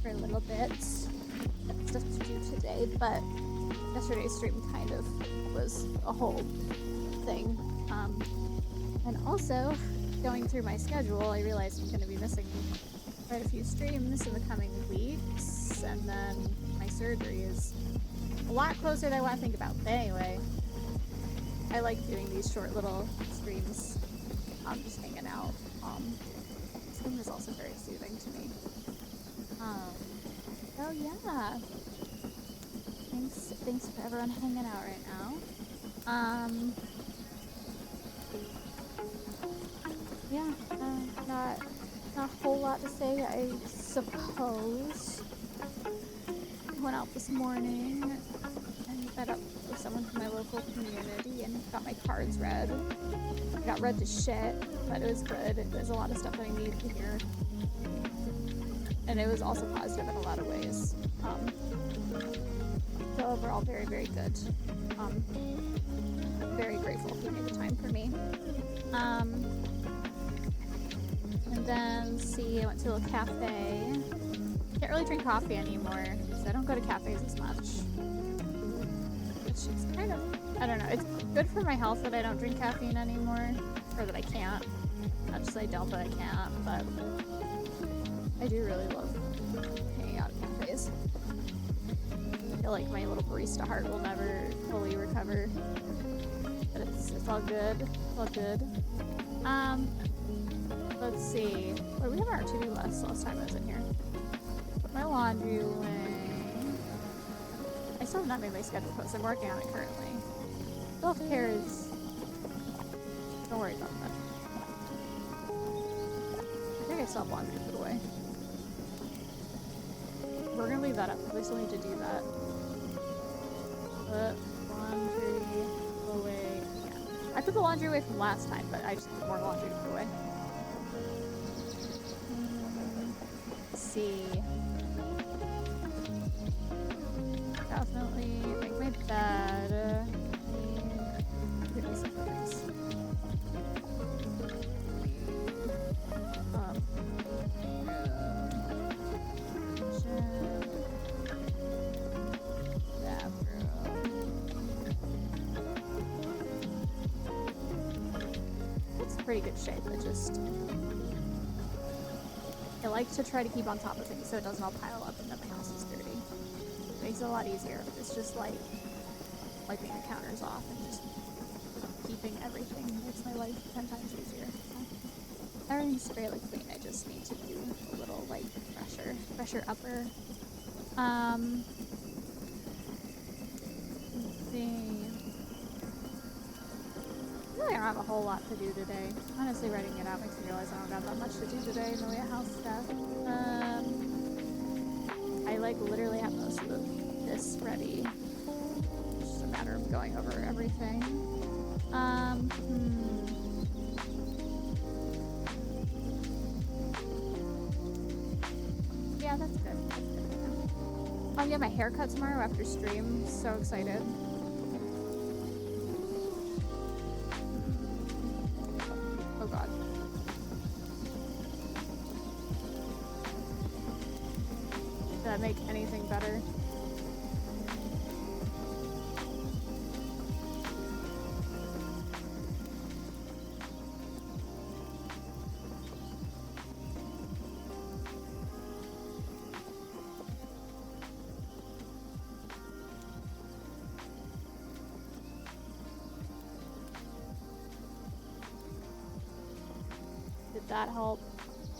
for a little bit. Got stuff to do today, but yesterday's stream kind of was a whole thing. And also, going through my schedule, I realized I'm going to be missing quite a few streams in the coming weeks, and then my surgery is a lot closer than I want to think about. But anyway, I like doing these short little streams, just hanging out. Stream is also very soothing to me. Oh yeah. Thanks for everyone hanging out right now. Yeah, not a whole lot to say, I suppose. I went out this morning and met up with someone from my local community and got my cards read. I got read to shit, but it was good. There's a lot of stuff that I needed to hear. And it was also positive in a lot of ways. So overall, very, very good. Very grateful he made the time for me. And then, see, I went to a cafe. Can't really drink coffee anymore, because I don't go to cafes as much. Which is kind of, I don't know, it's good for my health that I don't drink caffeine anymore. Or that I can't. Not just I don't, but I can't. But I do really love hanging out at cafes. I feel like my little barista heart will never fully recover. But it's all good. It's all good. Let's see. What did we have on our to-do list last time I was in here? Put my laundry away. I still have not made my schedule post. I'm working on it currently. Self-care is... Don't worry about that. I think I still have laundry to put away. We're gonna leave that up because I still need to do that. Put laundry away. Yeah. I put the laundry away from last time, but I just have more laundry to put away. Let's see. Definitely make my bed. Give me some things. Pretty good shape, but just I like to try to keep on top of things so it doesn't all pile up and then my house is dirty. It makes it a lot easier if it's just like wiping the counters off and just keeping everything. It makes my life 10 times easier. So everything's fairly clean. I just need to do a little like fresher upper. Let's see. I don't have a whole lot to do today. Honestly, writing it out makes me realize I don't have that much to do today in the way of house stuff. I like literally have most of this ready. It's just a matter of going over everything. Yeah, that's good. I'm getting my haircut tomorrow after stream. So excited. Oh god. Did that make anything better? Did that help?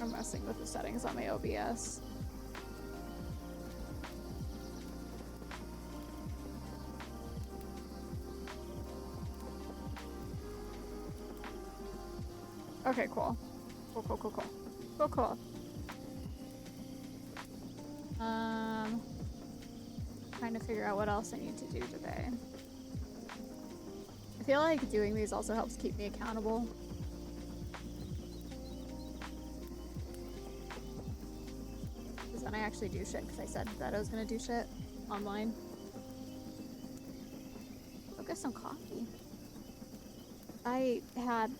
I'm messing with the settings on my OBS. Okay, cool. Cool. Trying to figure out what else I need to do today. I feel like doing these also helps keep me accountable. Because then I actually do shit, because I said that I was gonna do shit online. Go get some coffee. I had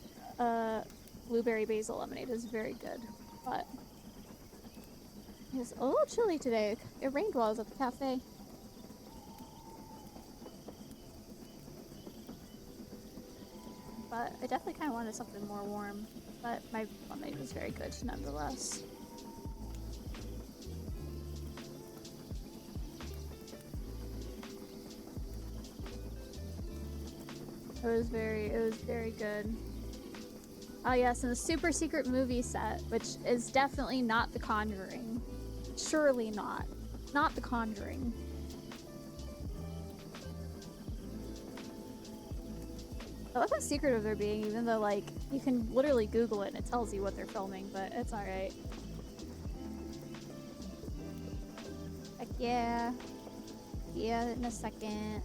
blueberry basil lemonade. It was very good, but It's a little chilly today. It rained while I was at the cafe. But I definitely kind of wanted something more warm. But my lemonade was very good nonetheless. It was very good. Oh yes, and the super secret movie set, which is definitely not The Conjuring. Surely not. Not The Conjuring. I love how secretive they're being, even though, like, you can literally Google it and it tells you what they're filming, but it's alright. Heck yeah. Yeah, in a second.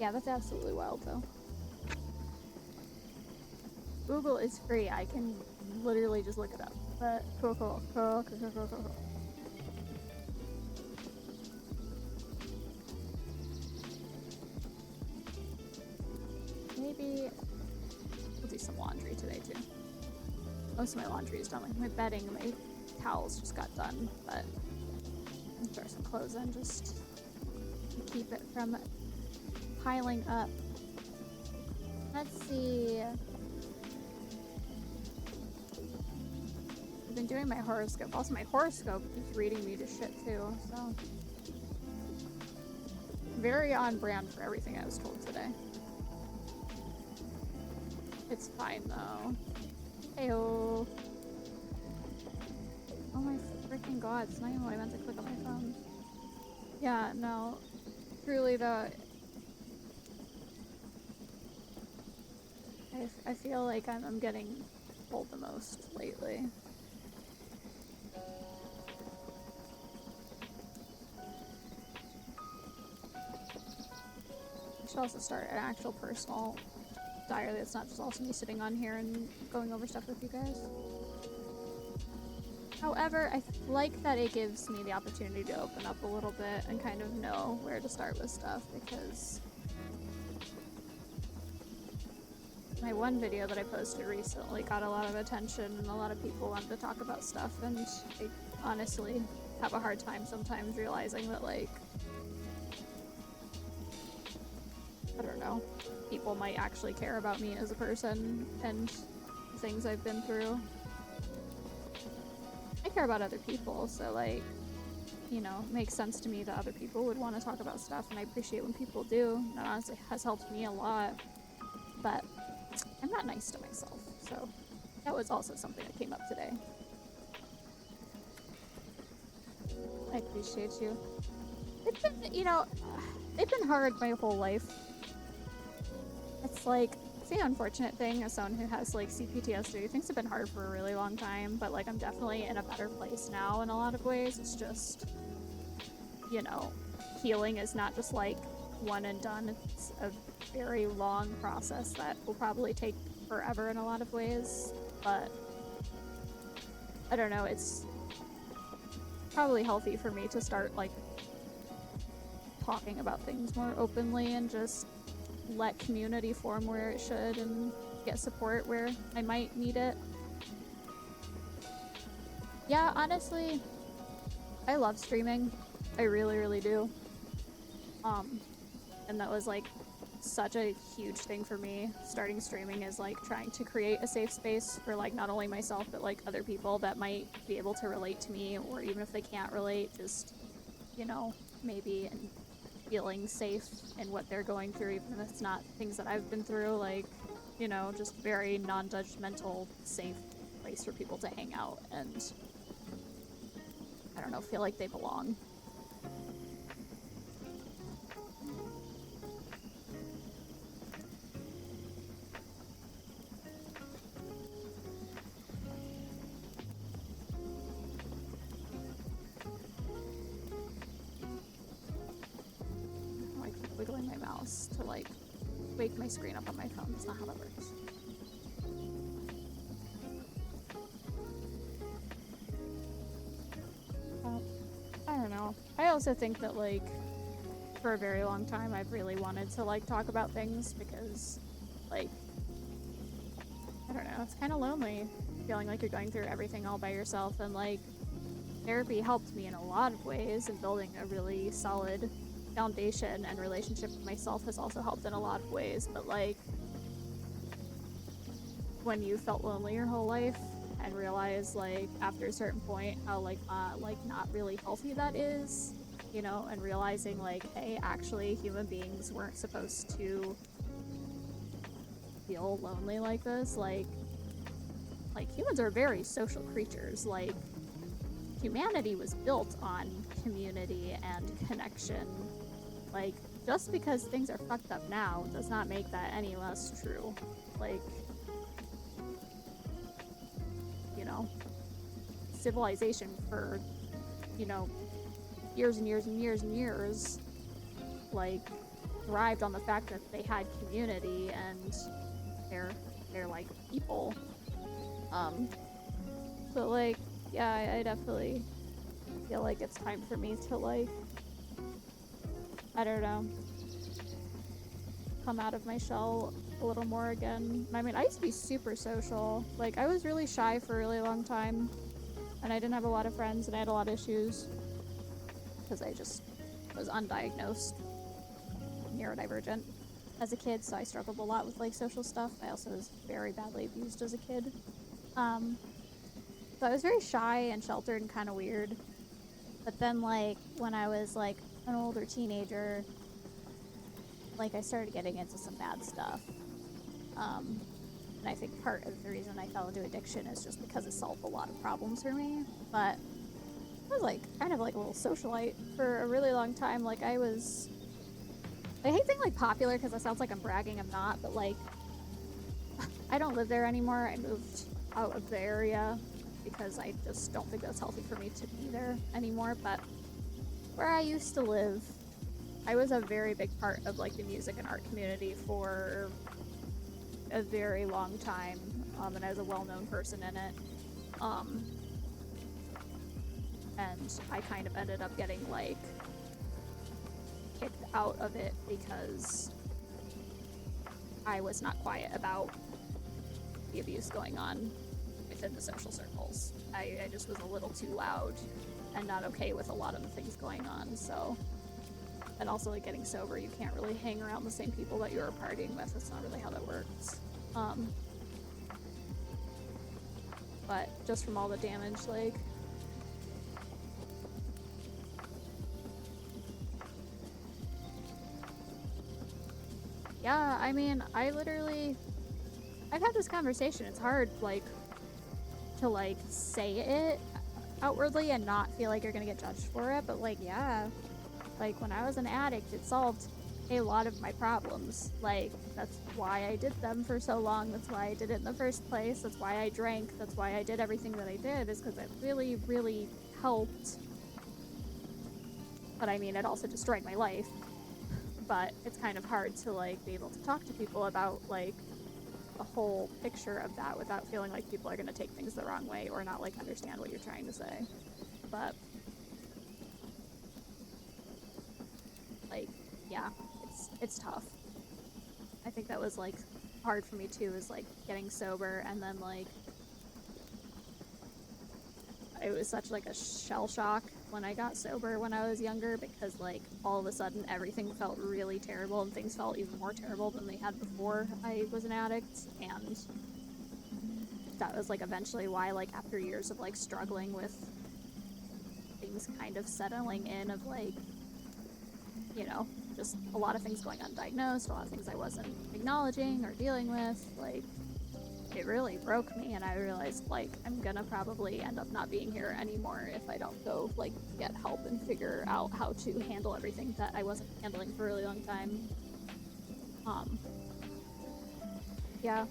Yeah, that's absolutely wild, though. Google is free. I can literally just look it up. But cool. Maybe we'll do some laundry today too. Most of my laundry is done. Like my bedding, my towels just got done, but I'll throw some clothes in just to keep it from piling up. Let's see. I've been doing my horoscope. Also, my horoscope keeps reading me to shit too, so very on brand for everything I was told today. It's fine though. Heyo. Oh my freaking god, it's not even what I meant to click on my phone. Yeah, no. Truly though, I feel like I'm getting pulled the most lately. I should also start an actual personal diary that's not just also me sitting on here and going over stuff with you guys. However, I like that it gives me the opportunity to open up a little bit and kind of know where to start with stuff, because my one video that I posted recently got a lot of attention and a lot of people wanted to talk about stuff, and I honestly have a hard time sometimes realizing that, like, I don't know, people might actually care about me as a person and the things I've been through. I care about other people, so, like, you know, it makes sense to me that other people would want to talk about stuff, and I appreciate when people do. That honestly has helped me a lot, but I'm not nice to myself, so that was also something that came up today. I appreciate you. It's been, you know, they've been hard my whole life. It's like, it's the unfortunate thing as someone who has, like, CPTSD. Things have been hard for a really long time, but, like, I'm definitely in a better place now in a lot of ways. It's just, you know, healing is not just, like, one and done. It's a very long process that will probably take forever in a lot of ways, but I don't know, it's probably healthy for me to start, like, talking about things more openly and just let community form where it should and get support where I might need it. Yeah, honestly, I love streaming. I really do. And that was, like, such a huge thing for me. Starting streaming is, like, trying to create a safe space for, like, not only myself, but, like, other people that might be able to relate to me, or even if they can't relate, just, you know, maybe feeling safe in what they're going through, even if it's not things that I've been through, like, you know, just very non-judgmental, safe place for people to hang out and, I don't know, feel like they belong. I keep wiggling my mouse to, like, wake my screen up on my phone. That's not how that works. I don't know. I also think that, like, for a very long time, I've really wanted to, like, talk about things because, like, I don't know, it's kind of lonely feeling like you're going through everything all by yourself, and, like, therapy helped me in a lot of ways, and building a really solid foundation and relationship with myself has also helped in a lot of ways, but, like, when you felt lonely your whole life and realize, like, after a certain point how, like, not really healthy that is, you know, and realizing, like, hey, actually, human beings weren't supposed to feel lonely like this, like, humans are very social creatures, like, humanity was built on community and connection. Like, just because things are fucked up now does not make that any less true. Like, you know, civilization for, you know, years and years and years and years, like, thrived on the fact that they had community and they're like people. But like, yeah, I definitely feel like it's time for me to, like, I don't know, come out of my shell a little more again. I mean, I used to be super social. Like, I was really shy for a really long time, and I didn't have a lot of friends, and I had a lot of issues because I just was undiagnosed neurodivergent as a kid, so I struggled a lot with, like, social stuff. I also was very badly abused as a kid. So I was very shy and sheltered and kind of weird. But then, like, when I was, like, an older teenager, like, I started getting into some bad stuff. And I think part of the reason I fell into addiction is just because it solved a lot of problems for me. But I was, like, kind of like a little socialite for a really long time. Like, I hate saying, like, popular because it sounds like I'm bragging. I'm not, but, like, I don't live there anymore. I moved out of the area because I just don't think that's healthy for me to be there anymore. But where I used to live, I was a very big part of, like, the music and art community for a very long time, and I was a well-known person in it. And I kind of ended up getting, like, kicked out of it because I was not quiet about the abuse going on within the social circles. I just was a little too loud and not okay with a lot of the things going on, so. And also, like, getting sober, you can't really hang around the same people that you were partying with. That's not really how that works. But just from all the damage, like, yeah, I mean, I've had this conversation. It's hard, like, to, like, say it outwardly and not feel like you're gonna get judged for it, but, like, yeah, like, when I was an addict, it solved a lot of my problems. Like, that's why I did them for so long. That's why I did it in the first place. That's why I drank. That's why I did everything that I did, is because it really, really helped. But I mean, it also destroyed my life. But it's kind of hard to, like, be able to talk to people about, like, the whole picture of that without feeling like people are going to take things the wrong way or not, like, understand what you're trying to say. But, like, yeah, it's tough. I think that was, like, hard for me too, is, like, getting sober, and then, like, it was such, like, a shell shock when I got sober when I was younger, because, like, all of a sudden everything felt really terrible, and things felt even more terrible than they had before I was an addict, and that was, like, eventually why, like, after years of, like, struggling with things kind of settling in, of, like, you know, just a lot of things going undiagnosed, a lot of things I wasn't acknowledging or dealing with, like, it really broke me, and I realized, like, I'm gonna probably end up not being here anymore if I don't go, like, get help and figure out how to handle everything that I wasn't handling for a really long time. Yeah,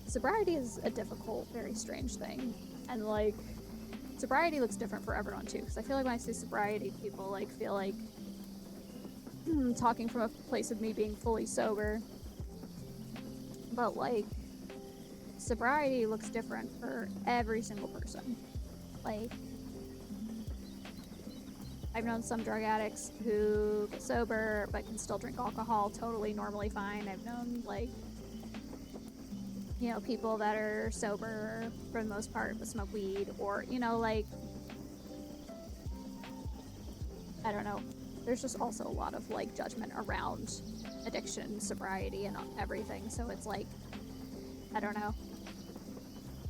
sobriety is a difficult, very strange thing, and, like, sobriety looks different for everyone too, because I feel like when I say sobriety, people, like, feel like talking from a place of me being fully sober, but, like, sobriety looks different for every single person. Like, I've known some drug addicts who get sober but can still drink alcohol totally normally fine. I've known, like, you know, people that are sober for the most part but smoke weed, or, you know, like, I don't know. There's just also a lot of, like, judgment around addiction, sobriety, and everything, so it's like, I don't know.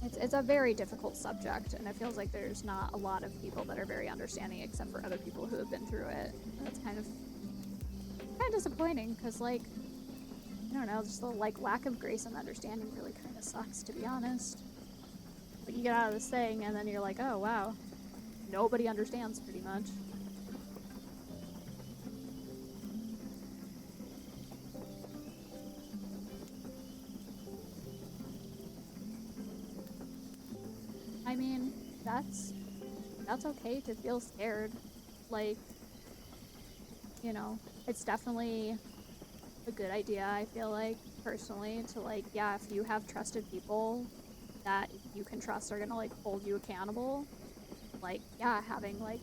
It's a very difficult subject, and it feels like there's not a lot of people that are very understanding except for other people who have been through it. That's kind of disappointing, because, like, I don't know, just the, like, lack of grace and understanding really kind of sucks, to be honest. Like, you get out of this thing, and then you're like, oh, wow. Nobody understands, pretty much. I mean, that's okay to feel scared. Like, you know, it's definitely a good idea, I feel like, personally, to, like, yeah, if you have trusted people that you can trust are gonna, like, hold you accountable, like, yeah, having, like,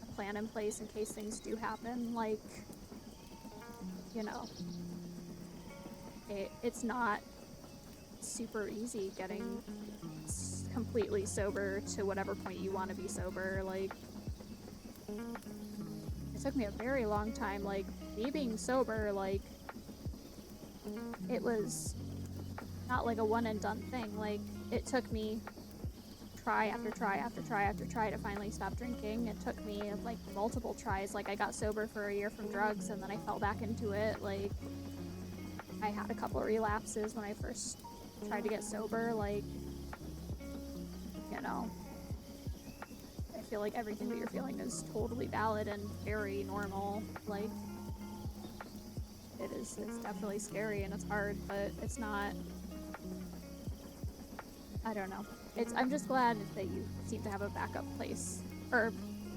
a plan in place in case things do happen, like, you know, it's not super easy getting completely sober to whatever point you want to be sober. Like, it took me a very long time. Like, me being sober, like, it was not like a one and done thing. Like, it took me try after try after try after try to finally stop drinking. It took me, like, multiple tries. Like, I got sober for a year from drugs and then I fell back into it. Like, I had a couple of relapses when I first tried to get sober. Like, you know, I feel like everything that you're feeling is totally valid and very normal. Like, it's definitely scary and it's hard, but it's not, I don't know. I'm just glad that you seem to have a backup place, or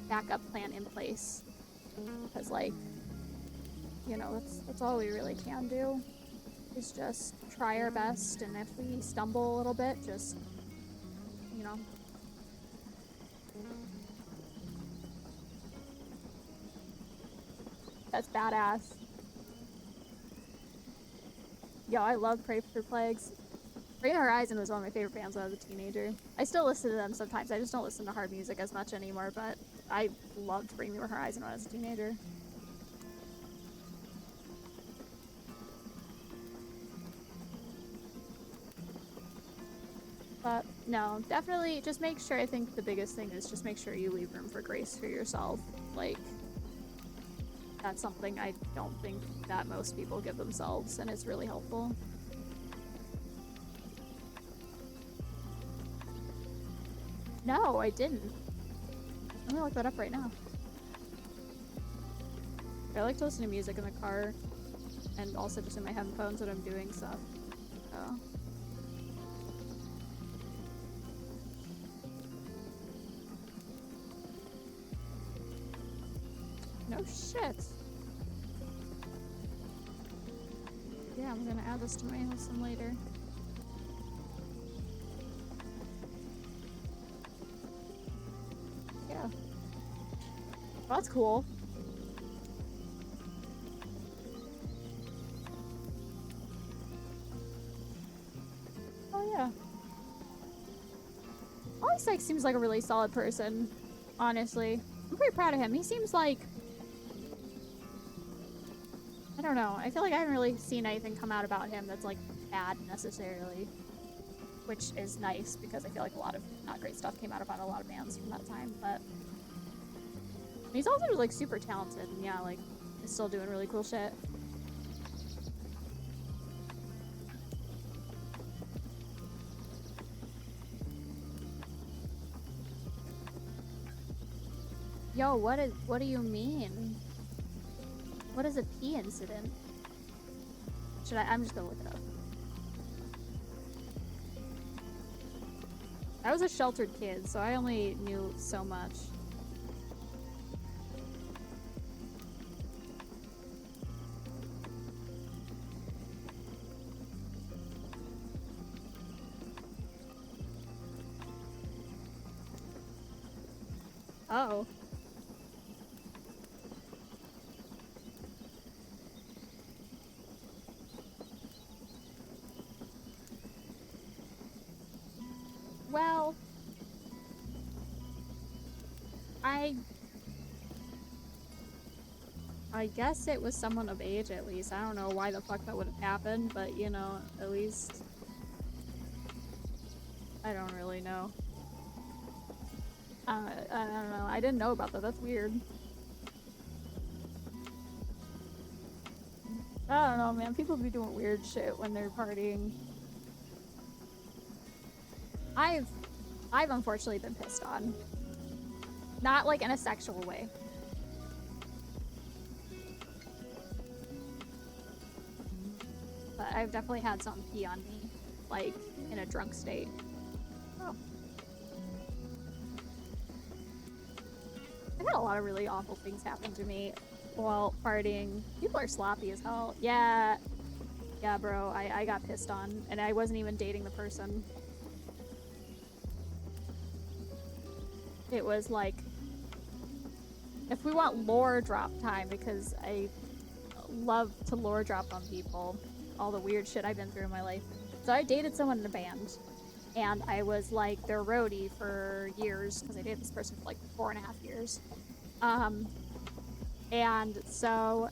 backup plan in place, because, like, you know, that's all we really can do, is just try our best, and if we stumble a little bit, just, you know. That's badass. Yo, I love Pray for Plagues. Bring Horizon was one of my favorite bands when I was a teenager. I still listen to them sometimes. I just don't listen to hard music as much anymore, but I loved Bring Me Horizon when I was a teenager. But no, definitely just make sure, I think the biggest thing is just make sure you leave room for grace for yourself. Like, that's something I don't think that most people give themselves, and it's really helpful. No, I didn't. I'm gonna look that up right now. I like to listen to music in the car, and also just in my headphones when I'm doing stuff. So. No shit. Yeah, I'm gonna add this to my listen later. Yeah. Well, that's cool. Oh yeah. Ollie Sykes seems like a really solid person, honestly. I'm pretty proud of him. He seems like, I don't know, I feel like I haven't really seen anything come out about him that's, like, bad necessarily, which is nice because I feel like a lot of not great stuff came out about a lot of bands from that time, but he's also, like, super talented, and yeah, like, is still doing really cool shit. Yo, what do you mean? What is a pee incident? I'm just gonna look it up. I was a sheltered kid, so I only knew so much. Oh. I I guess it was someone of age at least. I don't know why the fuck that would have happened, but you know, at least I don't really know. I don't know. I didn't know about that. That's weird. I don't know, man. People be doing weird shit when they're partying. I've I've unfortunately been pissed on. Not like in a sexual way. But I've definitely had some pee on me, like in a drunk state. Oh. I've had a lot of really awful things happen to me while partying. People are sloppy as hell. Yeah. Yeah, bro. I got pissed on, and I wasn't even dating the person. It was like, if we want lore drop time, because I love to lore drop on people, all the weird shit I've been through in my life. So I dated someone in a band, and I was like their roadie for years, because I dated this person for like 4.5 years. And so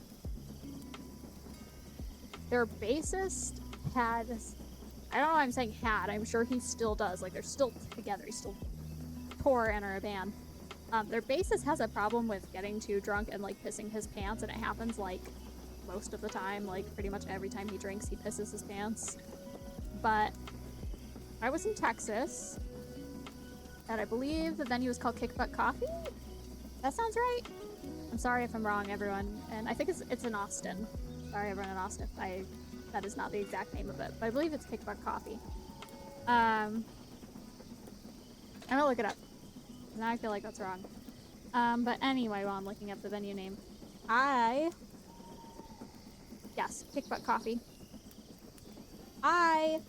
their bassist had, I don't know why I'm saying had, I'm sure he still does, like they're still together, he still tour and are a band. Their bassist has a problem with getting too drunk and like pissing his pants, and it happens like most of the time, like pretty much every time he drinks he pisses his pants. But I was in Texas, and I believe the venue was called Kick Butt Coffee. That sounds right. I'm sorry if I'm wrong, everyone, and I think it's in Austin. Sorry, everyone in Austin, that is not the exact name of it, but I believe it's Kick Butt Coffee. I'm gonna look it up. Now I feel like that's wrong. But anyway, while I'm looking up the venue name, yes, Kick Butt Coffee. I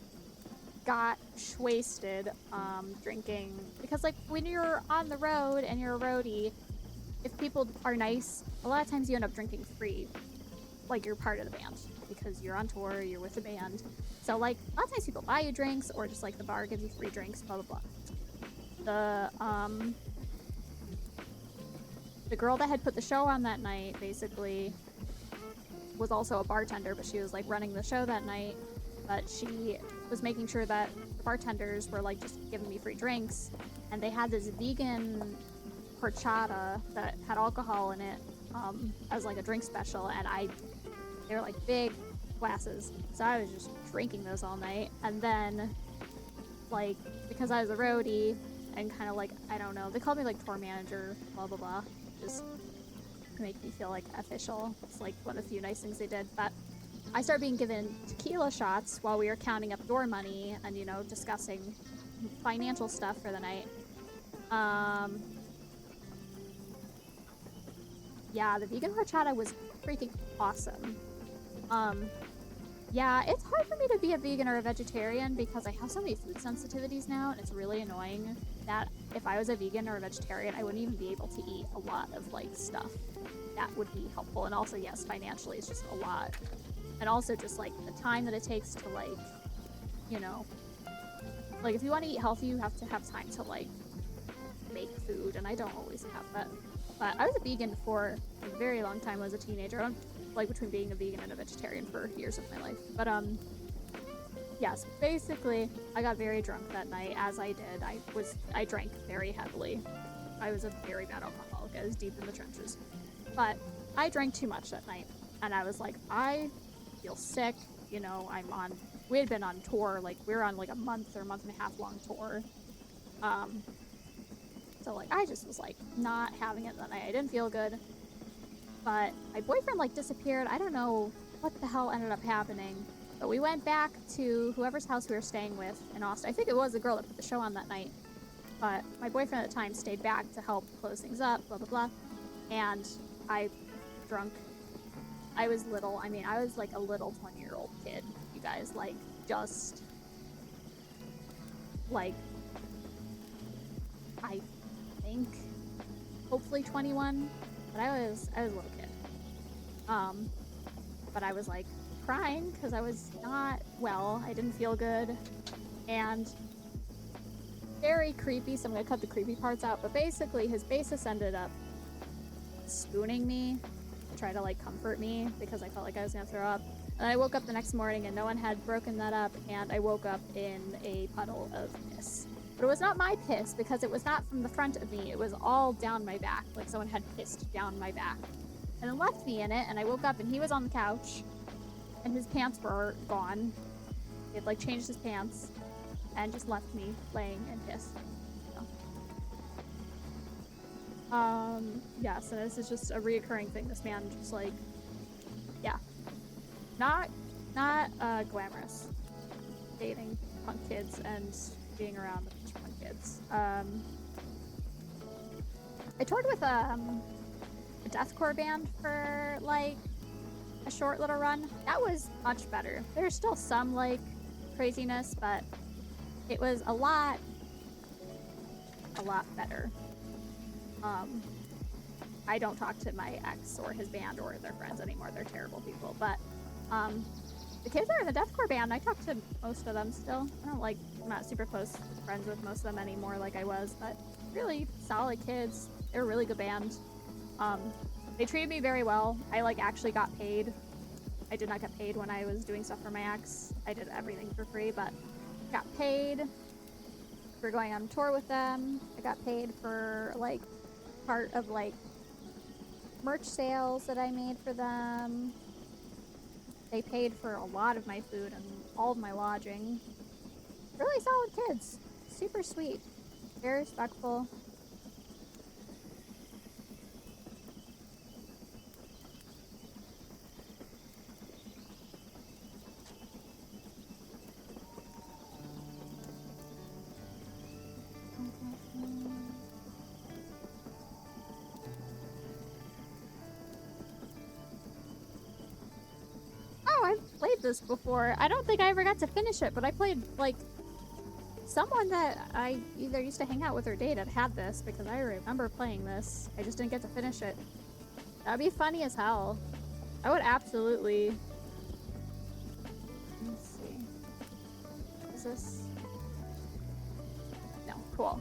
got wasted drinking, because like when you're on the road and you're a roadie, if people are nice, a lot of times you end up drinking free, like you're part of the band, because you're on tour, you're with the band. So like a lot of times people buy you drinks, or just like the bar gives you free drinks, blah blah blah. The girl that had put the show on that night basically was also a bartender, but she was like running the show that night. But she was making sure that the bartenders were like just giving me free drinks, and they had this vegan horchata that had alcohol in it as like a drink special, and they were like big glasses, so I was just drinking those all night. And then like, because I was a roadie and kind of like, I don't know, they called me like tour manager, blah blah blah, just to make me feel like official. It's like one of the few nice things they did. But I started being given tequila shots while we were counting up door money and, you know, discussing financial stuff for the night. Yeah, the vegan horchata was freaking awesome. Yeah, it's hard for me to be a vegan or a vegetarian because I have so many food sensitivities now, and it's really annoying that if I was a vegan or a vegetarian, I wouldn't even be able to eat a lot of like stuff that would be helpful. And also, yes, financially it's just a lot. And also just like the time that it takes to like, you know, like if you want to eat healthy, you have to have time to like make food, and I don't always have that. But I was a vegan for a very long time as a teenager. I'm like between being a vegan and a vegetarian for years of my life. But yes, basically I got very drunk that night, as I did. I drank very heavily. I was a very bad alcoholic. I was deep in the trenches. But I drank too much that night, and I was like, I feel sick, you know. We had been on tour, like we were on like a month or month and a half long tour. So like I just was like not having it that night. I didn't feel good. But my boyfriend like disappeared. I don't know what the hell ended up happening. But we went back to whoever's house we were staying with in Austin. I think it was the girl that put the show on that night. But my boyfriend at the time stayed back to help close things up, blah blah blah. And I drunk. I was little. I mean, I was like a little 20-year-old kid, you guys. Like, just like, I think hopefully 21, but I was a little kid. But I was like crying because I was not well. I didn't feel good, and very creepy, so I'm gonna cut the creepy parts out. But basically, his bassist ended up spooning me to try to like comfort me because I felt like I was gonna throw up. And I woke up the next morning and no one had broken that up, and I woke up in a puddle of piss. But it was not my piss because it was not from the front of me. It was all down my back, like someone had pissed down my back. And then left me in it, and I woke up and he was on the couch and his pants were gone. He had like changed his pants and just left me laying in piss. Yes, and this is just a reoccurring thing. This man just like, yeah, not glamorous. Dating punk kids and being around a bunch of punk kids. I toured with a deathcore band for like a short little run. That was much better. There's still some like craziness, but it was a lot better. I don't talk to my ex or his band or their friends anymore. They're terrible people. But the kids that are in the deathcore band, I talk to most of them still. I'm not super close friends with most of them anymore like I was, but really solid kids. They're a really good band. They treated me very well. I like actually got paid. I did not get paid when I was doing stuff for my ex. I did everything for free, but got paid for going on tour with them. I got paid for like part of like merch sales that I made for them. They paid for a lot of my food and all of my lodging. Really solid kids. Super sweet. Very respectful. I've played this before. I don't think I ever got to finish it, but I played, like, someone that I either used to hang out with or date had this, because I remember playing this. I just didn't get to finish it. That'd be funny as hell. I would absolutely... Let's see. Is this... No, cool.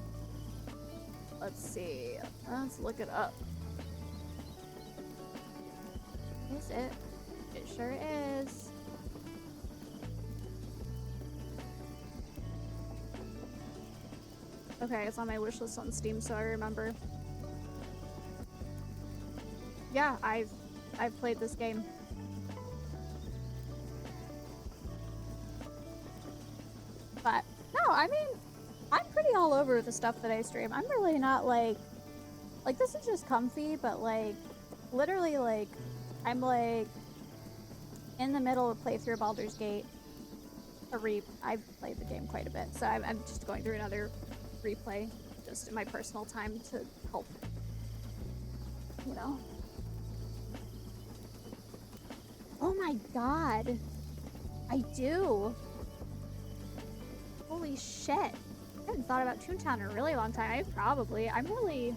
Let's see. Let's look it up. Is it? It sure is. Okay, it's on my wish list on Steam, so I remember. Yeah, I've played this game. But no, I mean, I'm pretty all over the stuff that I stream. I'm really not like this is just comfy, but like literally like I'm like in the middle of playthrough of Baldur's Gate. I've played the game quite a bit, so I'm just going through another replay just in my personal time to help, you know. Oh my god, I do. Holy shit, I haven't thought about Toontown in a really long time. I'm really,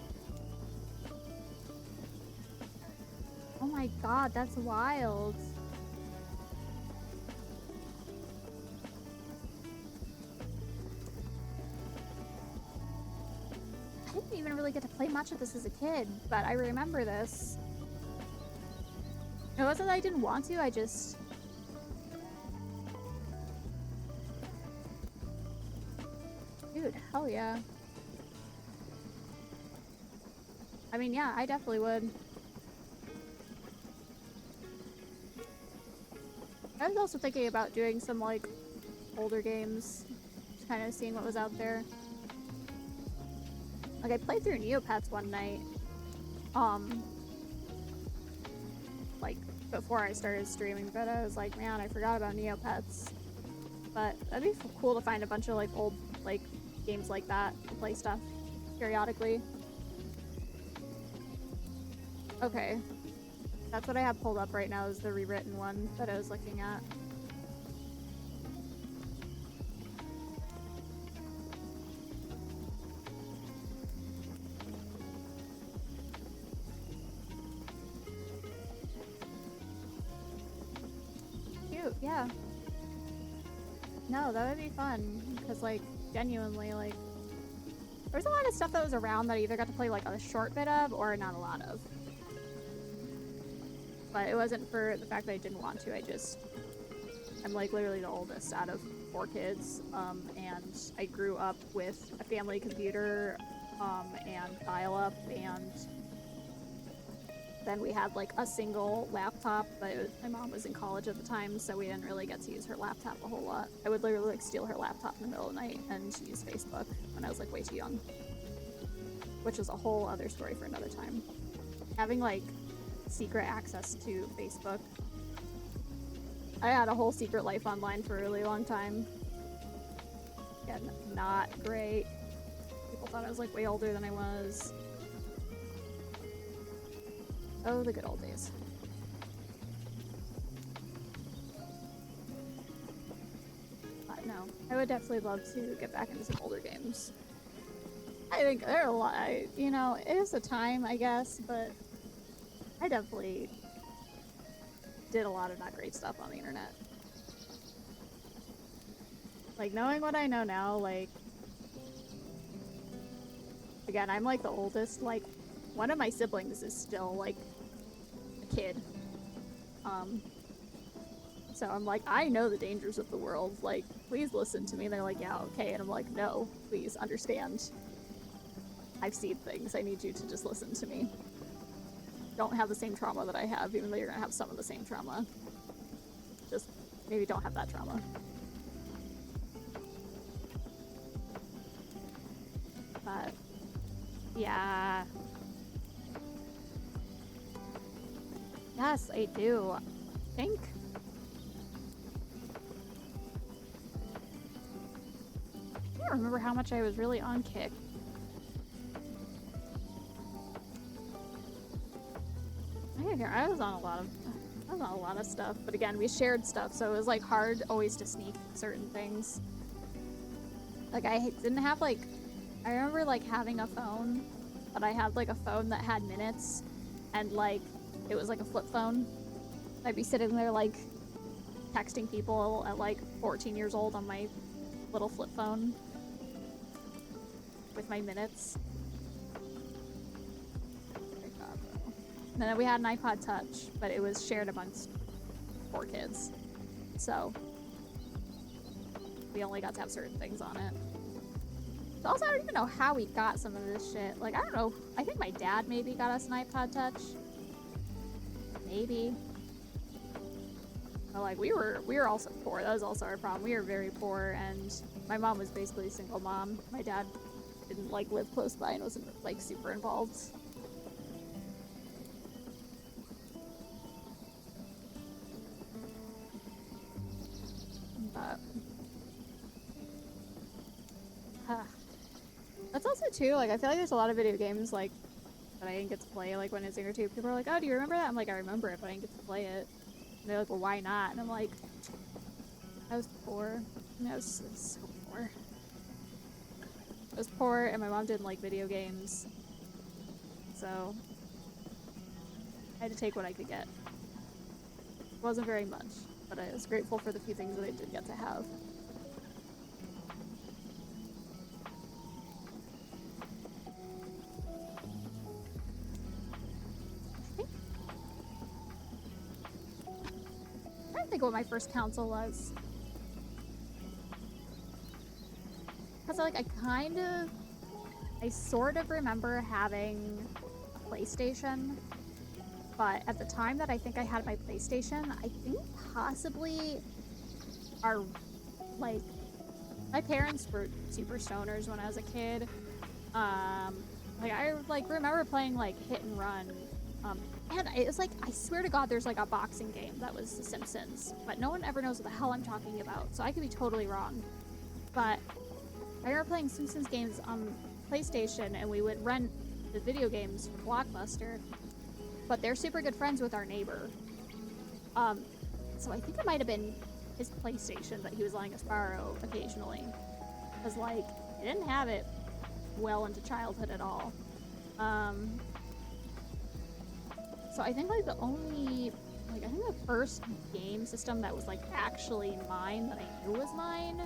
oh my god, that's wild. I didn't even really get to play much of this as a kid, but I remember this. It wasn't that I didn't want to, I just... Dude, hell yeah. I mean, yeah, I definitely would. I was also thinking about doing some, like, older games. Just kind of seeing what was out there. Like, I played through Neopets one night. Like, before I started streaming, but I was like, man, I forgot about Neopets. But that'd be cool to find a bunch of, like, old, like, games like that to play stuff periodically. Okay. That's what I have pulled up right now is the rewritten one that I was looking at. Cute, yeah. No, that would be fun, because, like, genuinely, like, There's a lot of stuff that was around that I either got to play like a short bit of or not a lot of. But it wasn't for the fact that I didn't want to. I'm like literally the oldest out of 4 kids, and I grew up with a family computer, and dial-up, and then we had like a single laptop, but my mom was in college at the time, so we didn't really get to use her laptop a whole lot. I would literally like steal her laptop in the middle of the night and use Facebook when I was like way too young, which is a whole other story for another time. Having like secret access to Facebook. I had a whole secret life online for a really long time. Again, not great. People thought I was like way older than I was. Oh, the good old days. But no, I would definitely love to get back into some older games. I think there are a lot, you know, it is a time, I guess, but I definitely did a lot of not great stuff on the internet. Like, knowing what I know now, like, again, I'm like the oldest, like, one of my siblings is still, like, a kid. So I'm like, I know the dangers of the world, like, please listen to me. And they're like, yeah, okay. And I'm like, no, please understand. I've seen things. I need you to just listen to me. Don't have the same trauma that I have, even though you're gonna have some of the same trauma. Just maybe don't have that trauma. But yeah. Yes, I do. I think I can't remember how much I was really on Kick. I was on a lot of stuff, but again, we shared stuff, so it was like hard always to sneak certain things. Like I didn't have like, I remember like having a phone, but I had like a phone that had minutes, and like it was like a flip phone. I'd be sitting there like texting people at like 14 years old on my little flip phone with my minutes. And then we had an iPod Touch, but it was shared amongst 4 kids. So we only got to have certain things on it. So also, I don't even know how we got some of this shit. Like, I don't know. I think my dad maybe got us an iPod Touch. Maybe. But like, we were also poor. That was also our problem. We were very poor, and my mom was basically a single mom. My dad didn't like live close by and wasn't like super involved. That's also too, like, I feel like there's a lot of video games, like, that I didn't get to play, like, when I was younger too. People are like, oh, do you remember that? I'm like, I remember it, but I didn't get to play it. And they're like, well, why not? And I'm like, I was poor. I mean, I was so poor. I was poor, and my mom didn't like video games. So, I had to take what I could get. It wasn't very much, but I was grateful for the few things that I did get to have. What my first console was, because like I sort of remember having a PlayStation, but at the time that I think I had my PlayStation, I think possibly like my parents were super stoners when I was a kid. Like I like remember playing like Hit and Run. And it was like, I swear to God, there's like a boxing game that was The Simpsons, but no one ever knows what the hell I'm talking about, so I could be totally wrong. But I remember playing Simpsons games on PlayStation, and we would rent the video games from Blockbuster, but they're super good friends with our neighbor. So I think it might have been his PlayStation that he was letting us borrow occasionally, because like, he didn't have it well into childhood at all. So I think like I think the first game system that was like actually mine that I knew was mine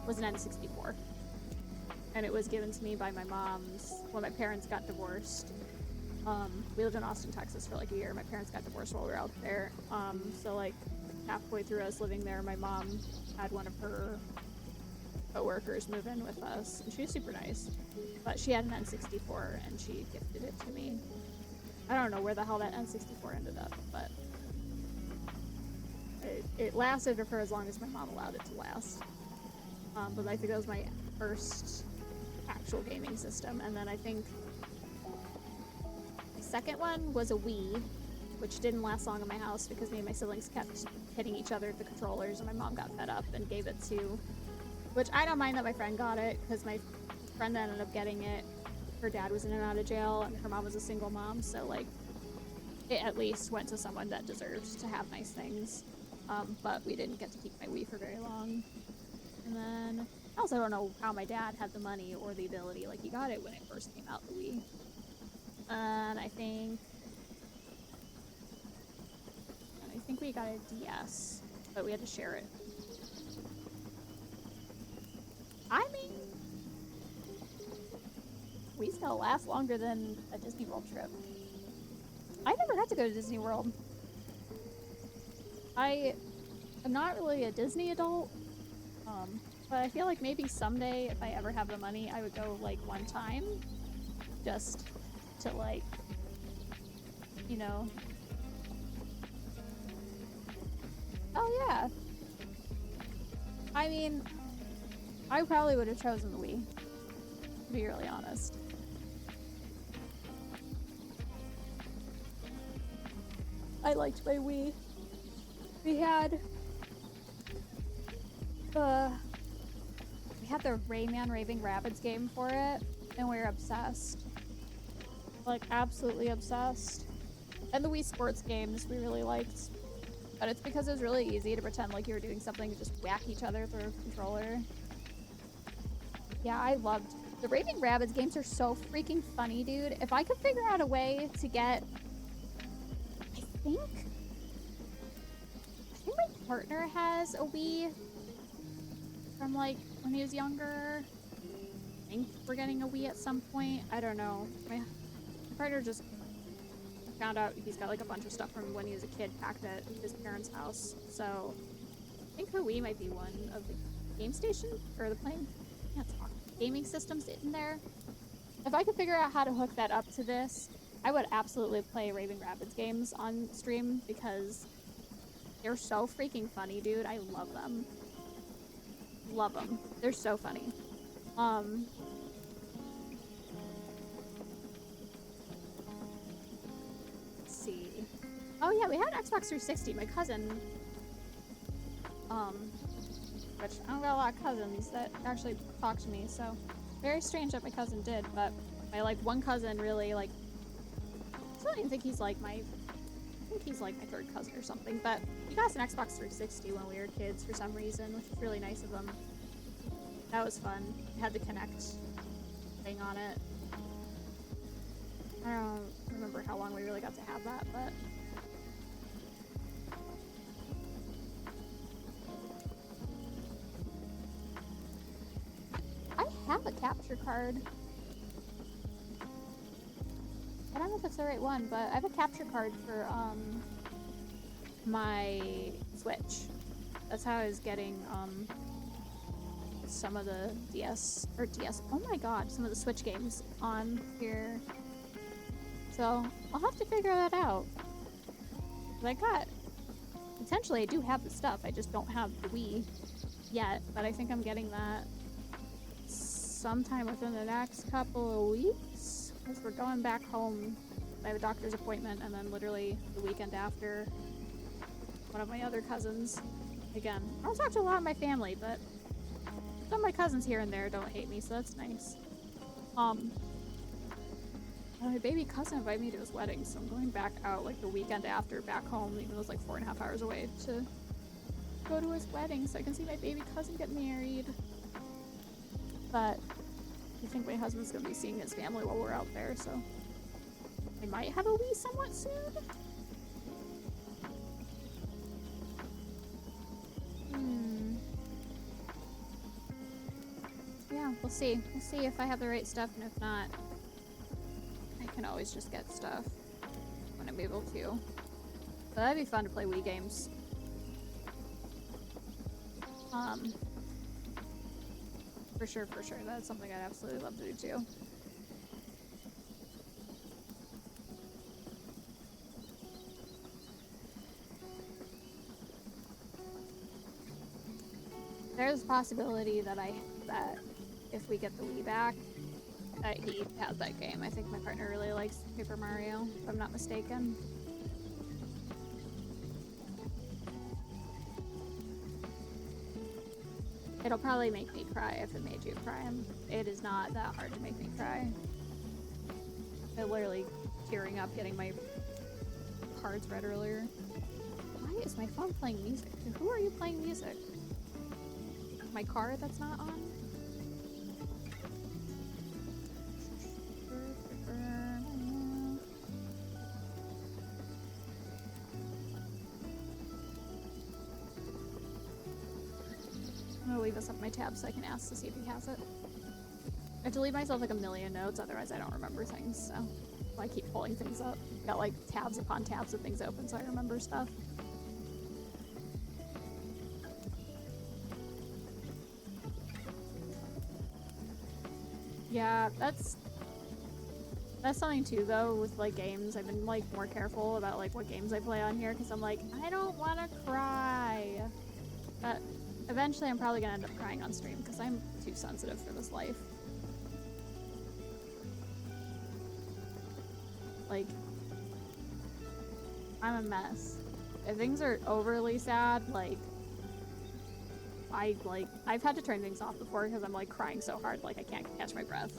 was an N64. and it was given to me by my mom's when my parents got divorced. We lived in Austin, Texas for like a year. My parents got divorced while we were out there. So like halfway through us living there, my mom had one of her coworkers move in with us, and she was super nice. But she had an N64, and she gifted it to me. I don't know where the hell that N64 ended up, but it lasted for as long as my mom allowed it to last. But I think that was my first actual gaming system, and then I think the second one was a Wii, which didn't last long in my house because me and my siblings kept hitting each other with the controllers, and my mom got fed up and gave it to, which I don't mind that my friend got it, because my friend ended up getting it. Her dad was in and out of jail, and her mom was a single mom, so like it at least went to someone that deserved to have nice things. But we didn't get to keep my Wii for very long. And then I also don't know how my dad had the money or the ability. Like, he got it when it first came out, the Wii. And I think we got a DS, but we had to share it. I mean, Wii's gonna last longer than a Disney World trip. I never got to go to Disney World. I am not really a Disney adult, but I feel like maybe someday, if I ever have the money, I would go like one time, just to like, you know. Oh yeah. I mean, I probably would have chosen the Wii, to be really honest. I liked my Wii. We had the Rayman Raving Rabbids game for it, and we were obsessed. Like, absolutely obsessed. And the Wii Sports games we really liked. But it's because it was really easy to pretend like you were doing something and just whack each other through a controller. Yeah, I loved the Raving Rabbids games. Are so freaking funny, dude. If I could figure out a way to get, I think my partner has a Wii from like when he was younger. I think we're getting a Wii at some point. I don't know. My partner just found out he's got like a bunch of stuff from when he was a kid packed at his parents' house. So I think her Wii might be one of the game station or the playing. I can't talk. Gaming systems in there. If I could figure out how to hook that up to this, I would absolutely play Raving Rabbids games on stream because they're so freaking funny, dude. I love them. Love them. They're so funny. Let's see. Oh yeah, we had Xbox 360. My cousin, which I don't got a lot of cousins that actually talk to me, so very strange that my cousin did, but my like one cousin really like, I don't even think he's like my, I think he's like my third cousin or something, but he got us an Xbox 360 when we were kids for some reason, which was really nice of him. That was fun. I had the Kinect thing on it. I don't remember how long we really got to have that, but I have a capture card. I don't know if it's the right one, but I have a capture card for my Switch. That's how I was getting some of the DS, oh my god, some of the Switch games on here. So I'll have to figure that out. Potentially I do have the stuff, I just don't have the Wii yet, but I think I'm getting that sometime within the next couple of weeks, because we're going back home. I have a doctor's appointment, and then literally the weekend after, one of my other cousins, again, I don't talk to a lot of my family, but some of my cousins here and there don't hate me, so that's nice. My baby cousin invited me to his wedding, so I'm going back out like the weekend after, back home, even though it's like 4.5 hours away, to go to his wedding so I can see my baby cousin get married. But I think my husband's gonna be seeing his family while we're out there, so I might have a Wii somewhat soon. yeah, we'll see. We'll see if I have the right stuff, and if not, I can always just get stuff when I'm able to. But that'd be fun to play Wii games. For sure, for sure. That's something I'd absolutely love to do too. There's a possibility that if we get the Wii back, that he has that game. I think my partner really likes Paper Mario, if I'm not mistaken. It'll probably make me cry if it made you cry. It is not that hard to make me cry. I'm literally tearing up getting my cards read earlier. Why is my phone playing music? Who are you playing music? My car that's not on? I'm gonna leave this up my tab so I can ask to see if he has it. I have to leave myself like a million notes, otherwise I don't remember things, so I keep pulling things up. Got like tabs upon tabs of things open so I remember stuff. Yeah, that's something too though with like games. I've been like more careful about like what games I play on here because I'm like, I don't want to cry. But eventually I'm probably gonna end up crying on stream because I'm too sensitive for this life. Like, I'm a mess. If things are overly sad, like I've had to turn things off before because I'm like crying so hard like I can't catch my breath.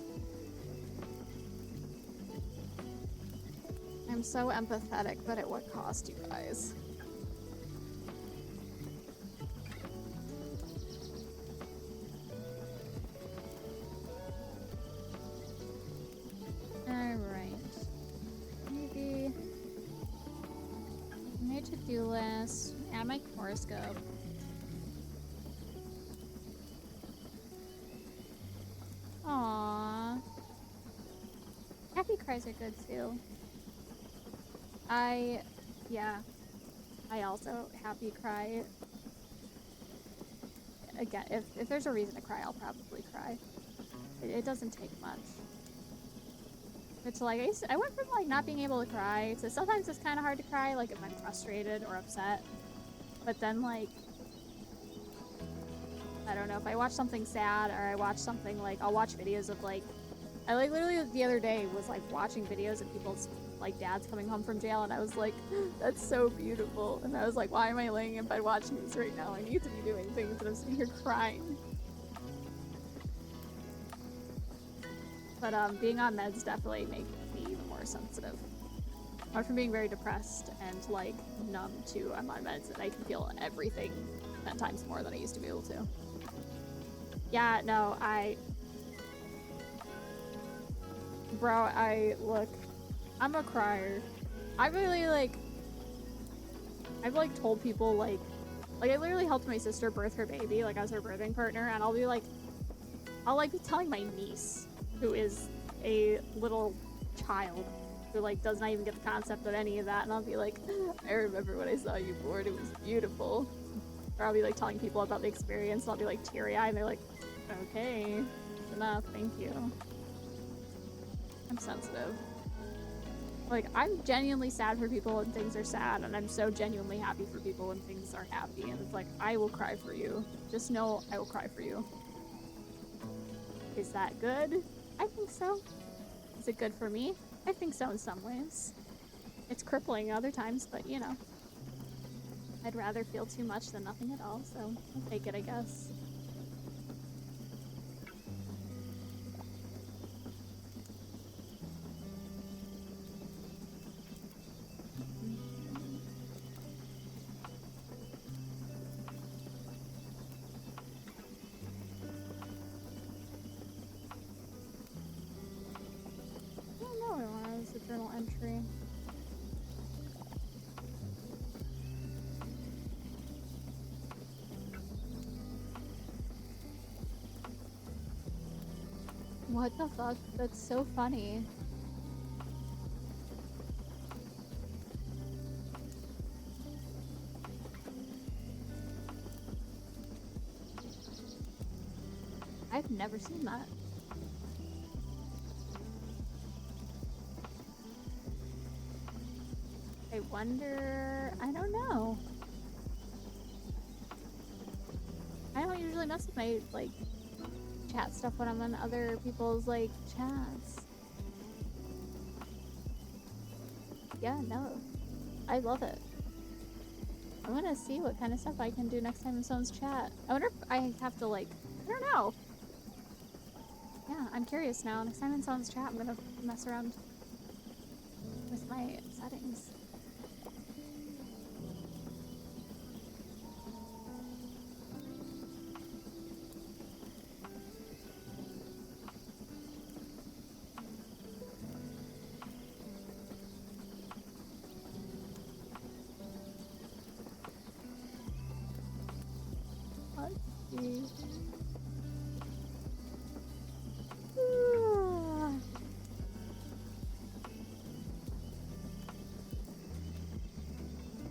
I'm so empathetic, but at what cost, you guys? Alright. Maybe my to-do list, add my horoscope. Aww. Happy cries are good too. I also happy cry. Again, if there's a reason to cry, I'll probably cry. It doesn't take much. It's like, I went from like not being able to cry to sometimes it's kind of hard to cry, like if I'm frustrated or upset. But then like, I don't know, if I watch something sad or I watch something like, I'll watch videos of like, I like literally the other day was like watching videos of people's like dads coming home from jail and I was like, that's so beautiful. And I was like, why am I laying in bed watching this right now? I need to be doing things and I'm sitting here crying. But being on meds definitely make me even more sensitive. I went from being very depressed and like numb to I'm on meds and I can feel everything 10 times more than I used to be able to. Yeah, no, bro, I'm a crier. I really I've like told people like I literally helped my sister birth her baby, like I was her birthing partner, and I'll be telling my niece, who is a little child, who like does not even get the concept of any of that, and I'll be like, I remember when I saw you born, it was beautiful. Or I'll be like telling people about the experience, and I'll be like teary-eyed, and they're like, okay, enough, thank you. I'm sensitive. Like, I'm genuinely sad for people when things are sad, and I'm so genuinely happy for people when things are happy, and it's like, I will cry for you. Just know I will cry for you. Is that good? I think so. Is it good for me? I think so in some ways. It's crippling other times, but you know. I'd rather feel too much than nothing at all, so I'll take it, I guess. A journal entry. What the fuck? That's so funny. I've never seen that. I wonder... I don't know. I don't usually mess with my, like, chat stuff when I'm on other people's, like, chats. Yeah, no. I love it. I want to see what kind of stuff I can do next time in someone's chat. I wonder if I have to, like... I don't know. Yeah, I'm curious now. Next time in someone's chat, I'm gonna mess around with my settings. Let's see.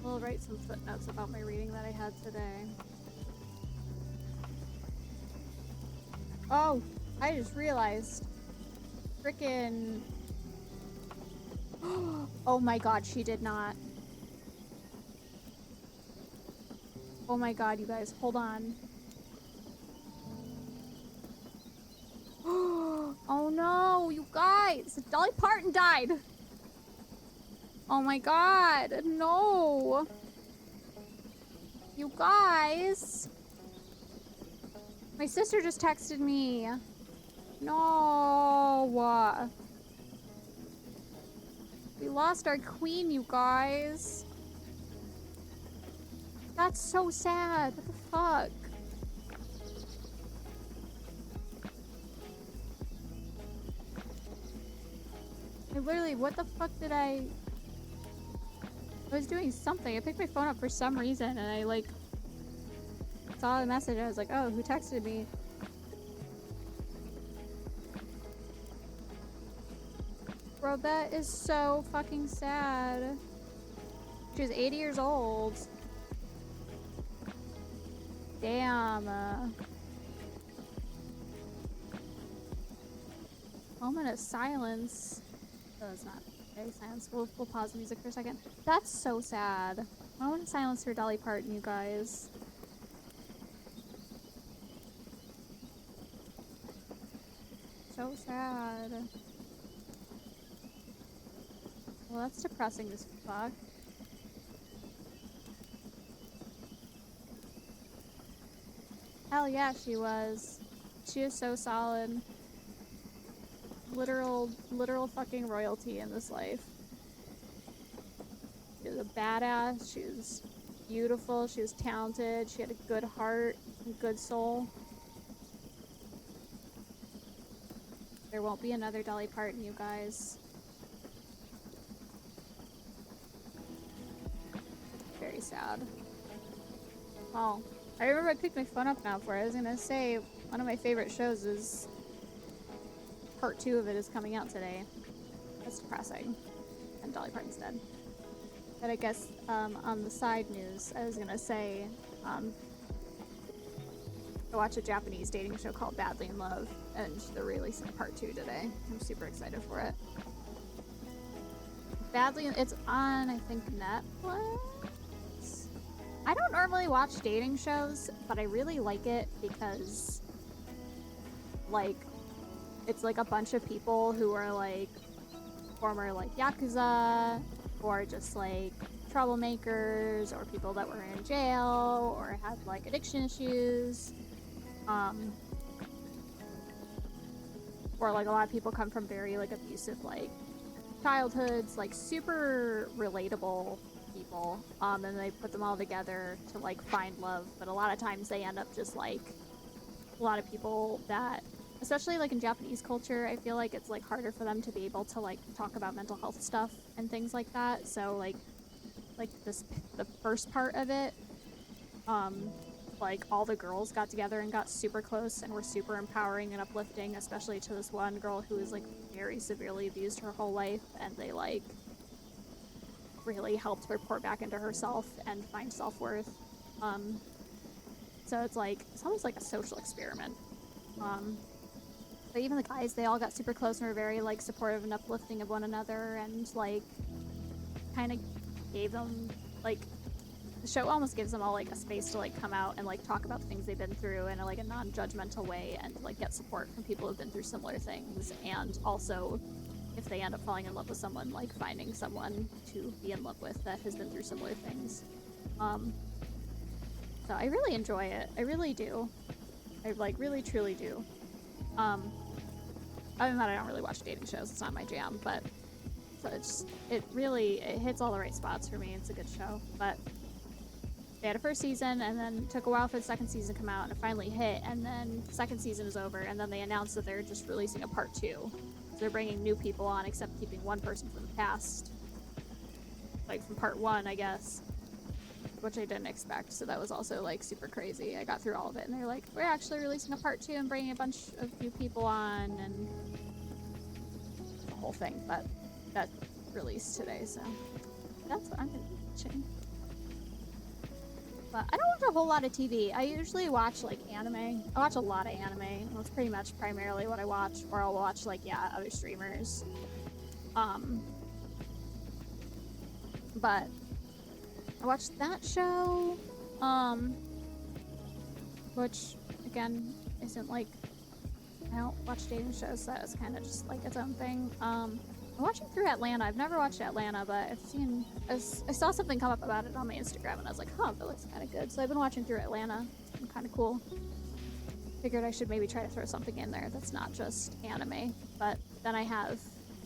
I'll write some footnotes about my reading that I had today. Oh, I just realized. Frickin'. Oh my god, she did not. Oh my god, you guys, hold on. Oh no, you guys! Dolly Parton died! Oh my god, no! You guys! My sister just texted me. No! We lost our queen, you guys. That's so sad. What the fuck? I literally, what the fuck did I was doing something. I picked my phone up for some reason and I, like, saw the message. I was like, oh, who texted me? Bro, that is so fucking sad. She was 80 years old. Damn. Moment of silence. Oh, it's not very silence. We'll pause the music for a second. That's so sad. Moment of silence for Dolly Parton, you guys. So sad. Well, that's depressing as fuck. Hell yeah, she was. She is so solid. Literal fucking royalty in this life. She was a badass. She was beautiful. She was talented. She had a good heart, a good soul. There won't be another Dolly Parton, you guys. Very sad. Oh, I remember I picked my phone up now for it. I was gonna say, one of my favorite shows is... Part 2 of it is coming out today. That's depressing. And Dolly Parton's dead. But I guess, on the side news, I was gonna say, I watched a Japanese dating show called Badly in Love, and they're releasing part 2 today. I'm super excited for it. It's on, I think, Netflix? I don't normally watch dating shows, but I really like it because, like, it's like a bunch of people who are like former like Yakuza or just like troublemakers or people that were in jail or had like addiction issues. Or like a lot of people come from very like abusive like childhoods, like super relatable people. And they put them all together to like find love, but a lot of times they end up just like a lot of people that, especially like in Japanese culture, I feel like it's like harder for them to be able to like talk about mental health stuff and things like that. So like the first part of it, like all the girls got together and got super close and were super empowering and uplifting, especially to this one girl who was like very severely abused her whole life, and they like really helped her pour back into herself and find self-worth. So it's like it's almost like a social experiment. But even the guys, they all got super close and were very like supportive and uplifting of one another, and like kind of gave them like the show almost gives them all like a space to like come out and like talk about the things they've been through in a, like a non-judgmental way, and like get support from people who've been through similar things, and also if they end up falling in love with someone, like finding someone to be in love with that has been through similar things. So I really enjoy it. I really do. I like really truly do. Other than that, I don't really watch dating shows. It's not my jam, but so it hits all the right spots for me. It's a good show. But they had a first season, and then took a while for the second season to come out, and it finally hit, and then the second season is over, and then they announced that they're just releasing a part 2. So they're bringing new people on, except keeping one person from the cast, like from part 1, I guess, which I didn't expect. So that was also like super crazy. I got through all of it, and they're like, we're actually releasing a part 2 and bringing a bunch of new people on, and the whole thing. But that released today, so that's what I'm gonna be watching. But I don't watch a whole lot of TV. I usually watch like anime. I watch a lot of anime. That's pretty much primarily what I watch, or I'll watch like other streamers. But I watched that show, which again isn't like, I don't watch dating shows, so it's kind of just like its own thing. I'm watching through Atlanta. I've never watched Atlanta, but I saw something come up about it on my Instagram, and I was like, huh, that looks kind of good. So I've been watching through Atlanta. It's been kind of cool. Figured I should maybe try to throw something in there that's not just anime. But then I have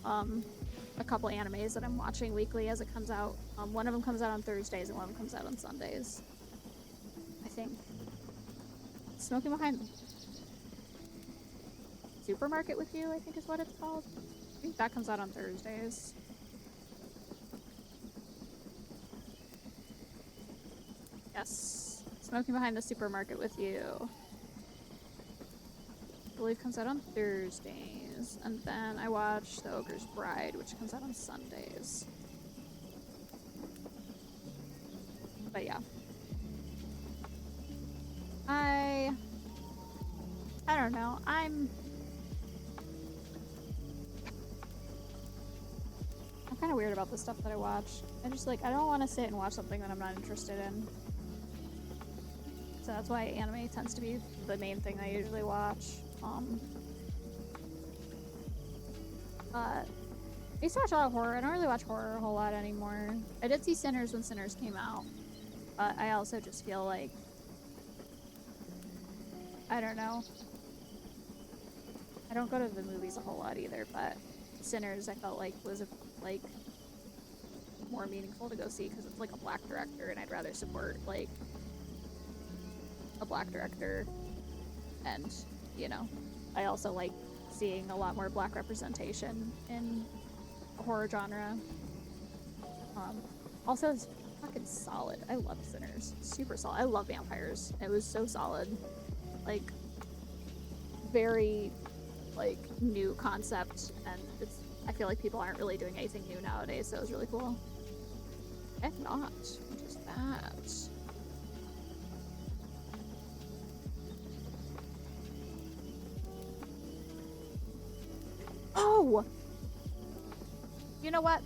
a couple animes that I'm watching weekly as it comes out. One of them comes out on Thursdays, and one of them comes out on Sundays, I think. Smoking Behind the Supermarket with You, I think is what it's called. I think that comes out on Thursdays. Yes. Smoking Behind the Supermarket with You, I believe comes out on Thursdays. And then I watch The Ogre's Bride, which comes out on Sundays. But yeah. I don't know. I'm kind of weird about the stuff that I watch. I just like, I don't want to sit and watch something that I'm not interested in. So that's why anime tends to be the main thing I usually watch. I used to watch a lot of horror. I don't really watch horror a whole lot anymore. I did see Sinners when Sinners came out, but I also just feel like, I don't know. I don't go to the movies a whole lot either, but Sinners I felt like was like more meaningful to go see because it's like a black director, and I'd rather support like a black director. And you know, I also like seeing a lot more black representation in the horror genre. Also, it's fucking solid. I love Sinners. Super solid. I love vampires. It was so solid. Like, very, like, new concept, and I feel like people aren't really doing anything new nowadays, so it was really cool. If not, what is that? Oh! You know what?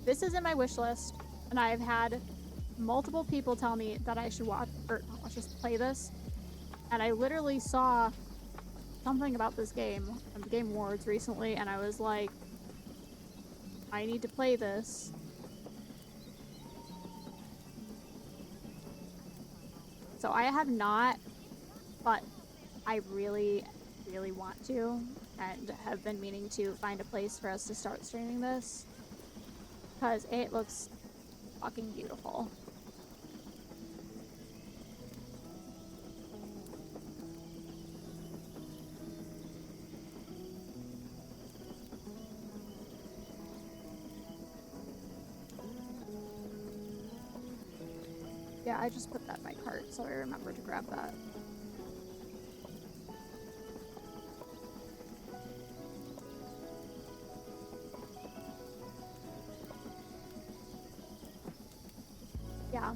This is in my wish list, and I've had multiple people tell me that I should watch, or let's just play this. And I literally saw something about this game on the Game Awards recently, and I was like, I need to play this. So I have not, but I really, really want to, and have been meaning to find a place for us to start streaming this, because it looks fucking beautiful. Yeah, I just put that in my cart, so I remember to grab that. Yeah.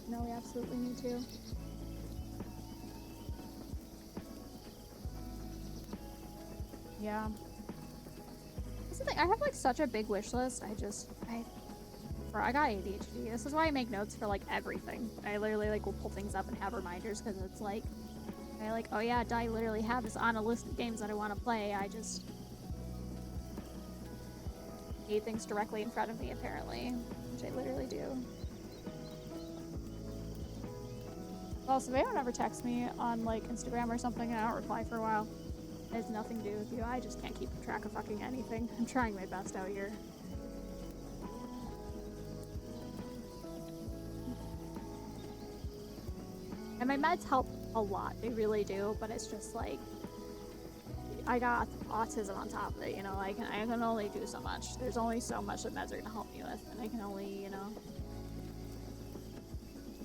No, we absolutely need to. Yeah. That's the thing, I have like such a big wish list. I got ADHD. This is why I make notes for like everything. I literally like will pull things up and have reminders because it's like, oh yeah, I literally have this on a list of games that I want to play. I just need things directly in front of me apparently, which I literally do. Also, if they don't ever text me on like Instagram or something and I don't reply for a while, it has nothing to do with you. I just can't keep track of fucking anything. I'm trying my best out here. And my meds help a lot. They really do, but it's just like I got autism on top of it, you know, I can only do so much. There's only so much that meds are gonna help me with, and I can only, you know.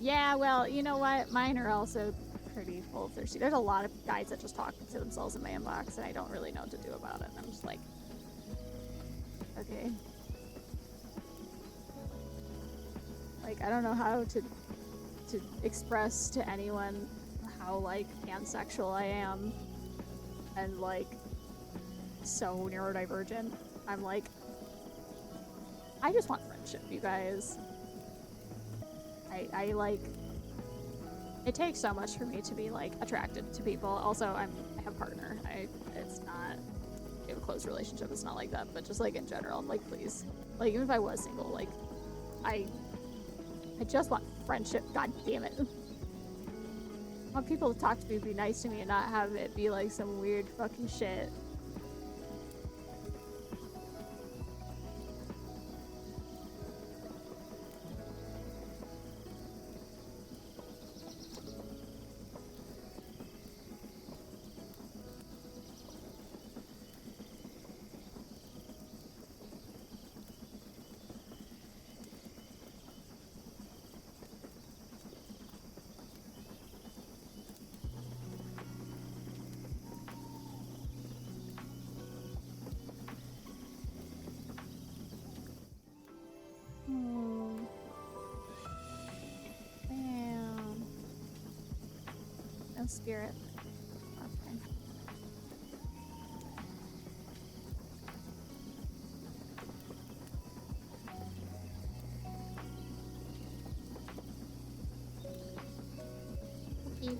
Yeah, well, you know what? Mine are also pretty full of thirsty. There's a lot of guys that just talk to themselves in my inbox, and I don't really know what to do about it. And I'm just like, okay. Like, I don't know how to express to anyone how, like, pansexual I am. And, like, so neurodivergent. I'm like, I just want friendship, you guys. I like, it takes so much for me to be like attracted to people. Also, I have a partner. It's not, we have a close relationship. It's not like that, but just like in general, I'm like, please, like even if I was single, like I just want friendship. God damn it. I want people to talk to me, be nice to me, and not have it be like some weird fucking shit. Hmm. Damn. No spirit. Okay. Okay.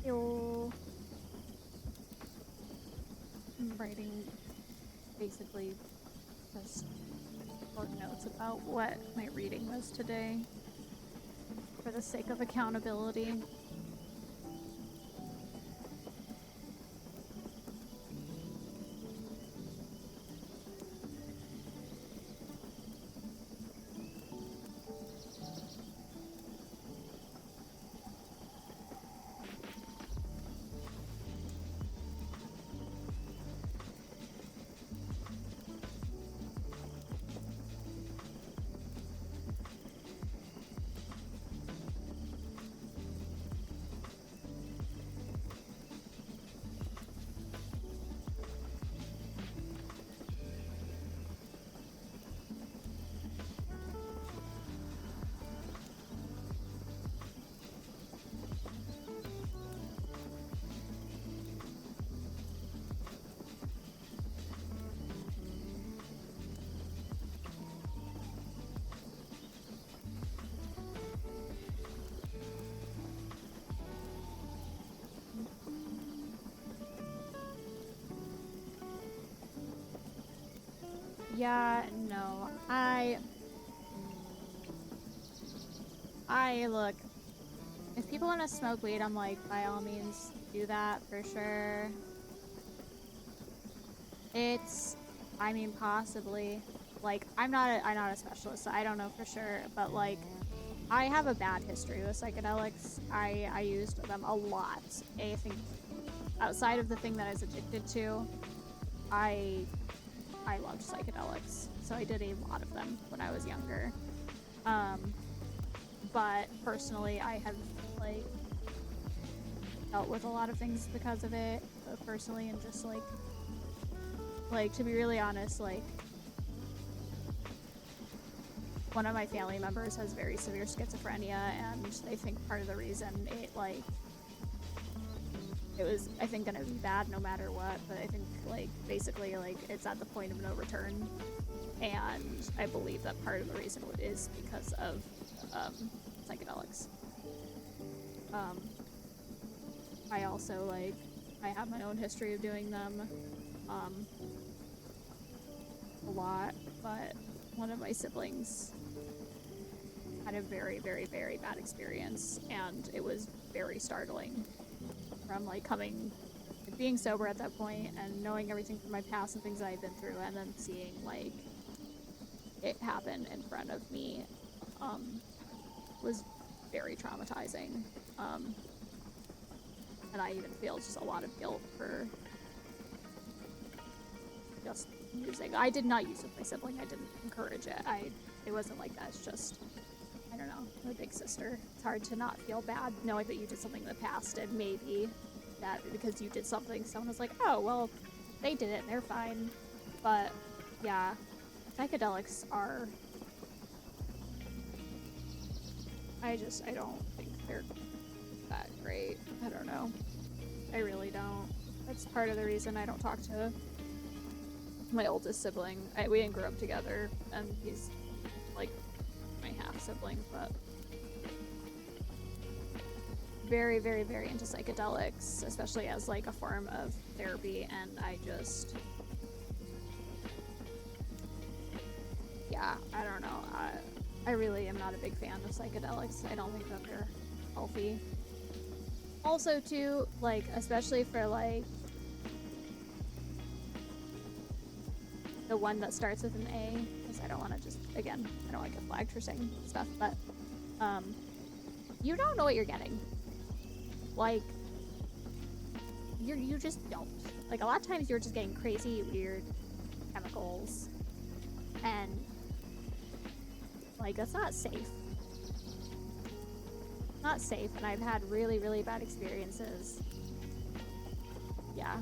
Yo. I'm writing basically just short notes about what my reading was today for the sake of accountability. Yeah, no. I look, if people want to smoke weed, I'm like, by all means, do that for sure. It's, I mean, possibly. Like, I'm not a specialist, so I don't know for sure, but like, I have a bad history with psychedelics. I used them a lot. I think outside of the thing that I was addicted to, I loved psychedelics, so I did a lot of them when I was younger. But personally, I have like dealt with a lot of things because of it, personally, and just like to be really honest, like one of my family members has very severe schizophrenia, and they think part of the reason it was, I think, gonna be bad no matter what, but I think, like, basically, like, it's at the point of no return, and I believe that part of the reason is because of, psychedelics. I also, like, I have my own history of doing them, a lot, but one of my siblings had a very, very, very bad experience, and it was very startling. From like being sober at that point and knowing everything from my past and things I've been through, and then seeing like it happen in front of me was very traumatizing, and I even feel just a lot of guilt for just using. I did not use with my sibling. I didn't encourage it. It wasn't like that. It's just, I don't know, my big sister. It's hard to not feel bad knowing that you did something in the past, and maybe that because you did something, someone was like, oh, well, they did it and they're fine. But yeah, psychedelics are, I don't think they're that great. I don't know. I really don't. That's part of the reason I don't talk to my oldest sibling. We didn't grow up together, and he's like my half sibling, but very, very, very into psychedelics, especially as like a form of therapy, and yeah, I don't know. I really am not a big fan of psychedelics. I don't think that they're healthy. Also, too, like, especially for like the one that starts with an A, because I don't want to just, again, I don't want to get flagged for saying stuff, but you don't know what you're getting. Like, you just don't. Like, a lot of times you're just getting crazy, weird chemicals, and like, that's not safe. Not safe, and I've had really, really bad experiences. Yeah.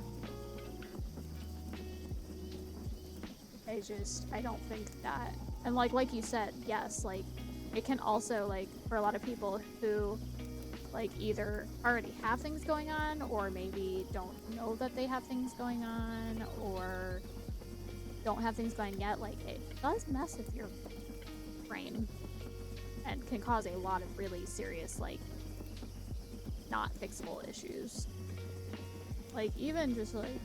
I don't think that, and like you said, yes, like, it can also, like, for a lot of people who like either already have things going on, or maybe don't know that they have things going on, or don't have things going yet, like, it does mess with your brain and can cause a lot of really serious, like, not fixable issues. Like, even just like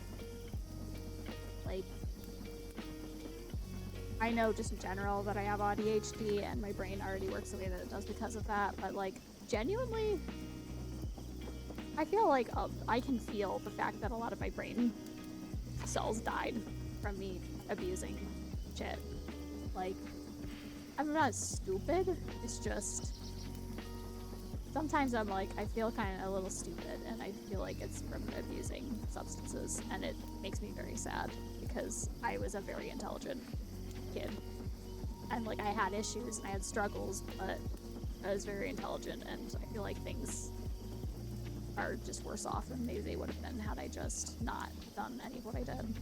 I know just in general that I have ADHD and my brain already works the way that it does because of that, but like genuinely, I feel like I can feel the fact that a lot of my brain cells died from me abusing shit. Like, I'm not stupid, it's just sometimes I'm like, I feel kind of a little stupid, and I feel like it's from abusing substances, and it makes me very sad because I was a very intelligent kid, and like I had issues and I had struggles, but I was very intelligent, and I feel like things are just worse off than maybe they would have been had I just not done any of what I did.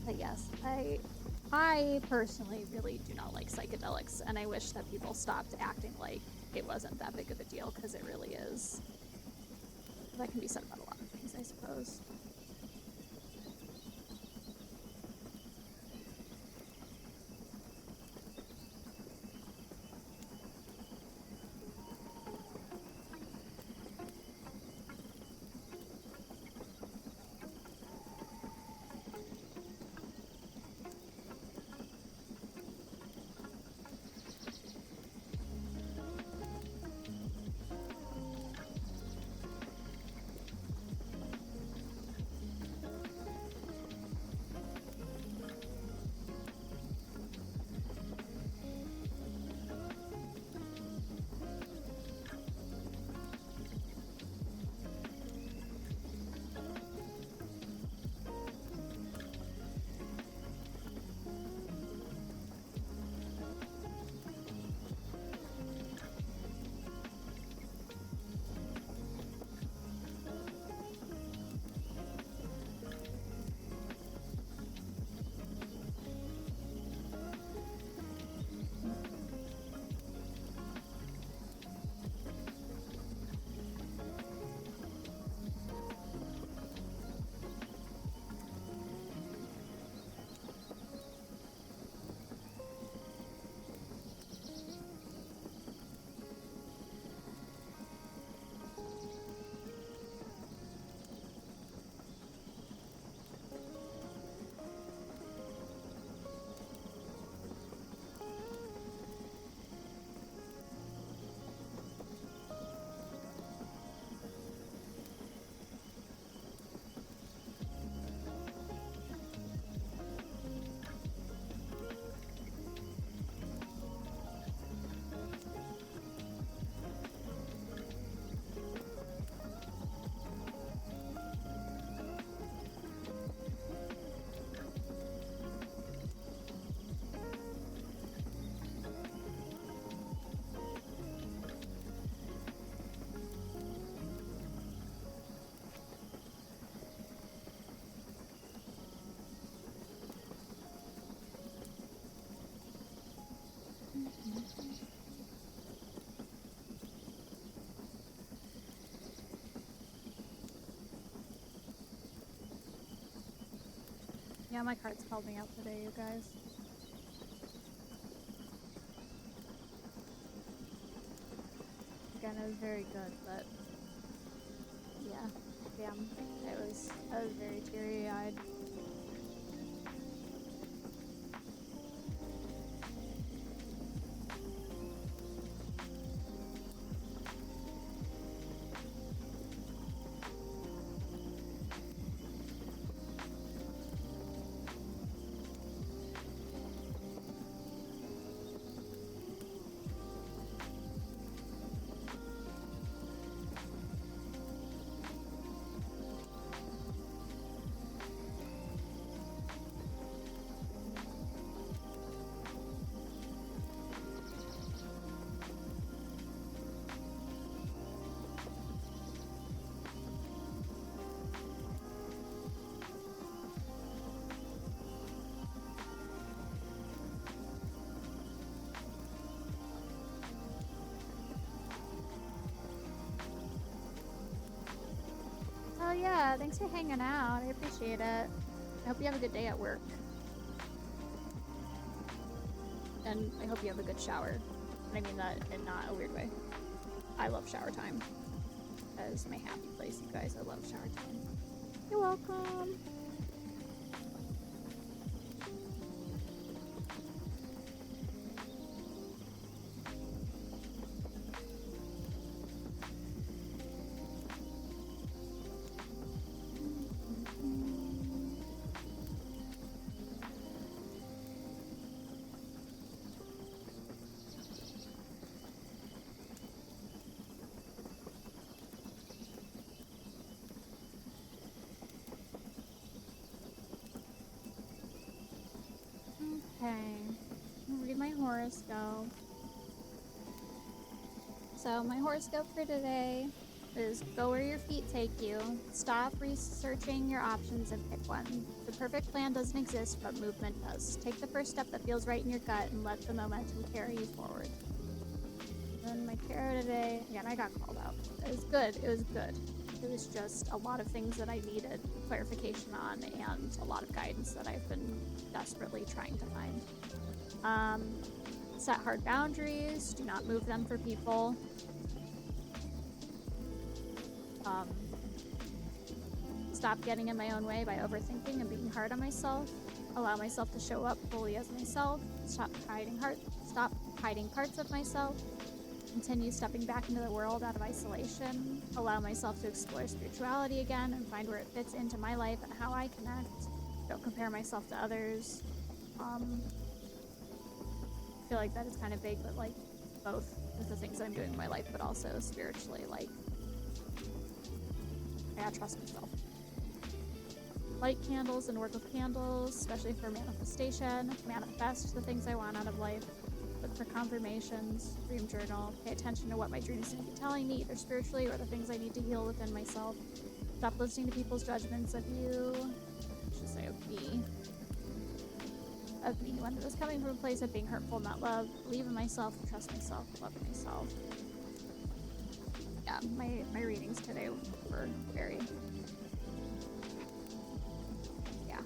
But yes, I personally really do not like psychedelics, and I wish that people stopped acting like it wasn't that big of a deal, because it really is. That can be said about a lot of things, I suppose. Yeah, my cards called me out today, you guys. Again, it was very good, but yeah, damn, I was very teary-eyed. Oh yeah, thanks for hanging out. I appreciate it. I hope you have a good day at work. And I hope you have a good shower. And I mean that in not a weird way. I love shower time. That is my happy place, you guys. I love shower time. You're welcome. horoscope. So my horoscope for today is go where your feet take you. Stop researching your options and pick one. The perfect plan doesn't exist, but movement does. Take the first step that feels right in your gut and let the momentum carry you forward. And my tarot today, again, I got called out. It was good. It was good. It was just a lot of things that I needed clarification on and a lot of guidance that I've been desperately trying to find. Set hard boundaries. Do not move them for people. Stop getting in my own way by overthinking and being hard on myself. Allow myself to show up fully as myself. Stop hiding parts of myself. Continue stepping back into the world out of isolation. Allow myself to explore spirituality again and find where it fits into my life and how I connect. Don't compare myself to others. I feel like that is kind of vague, but like both with the things that I'm doing in my life, but also spiritually, like I gotta trust myself. Light candles and work with candles, especially for manifestation. Manifest the things I want out of life. Look for confirmations. Dream journal. Pay attention to what my dreams may be telling me, either spiritually or the things I need to heal within myself. Stop listening to people's judgments of you. I should say of me. Of me. When it was coming from a place of being hurtful, not love. Believe in myself, trust myself, love myself. Yeah, my readings today were very... yeah.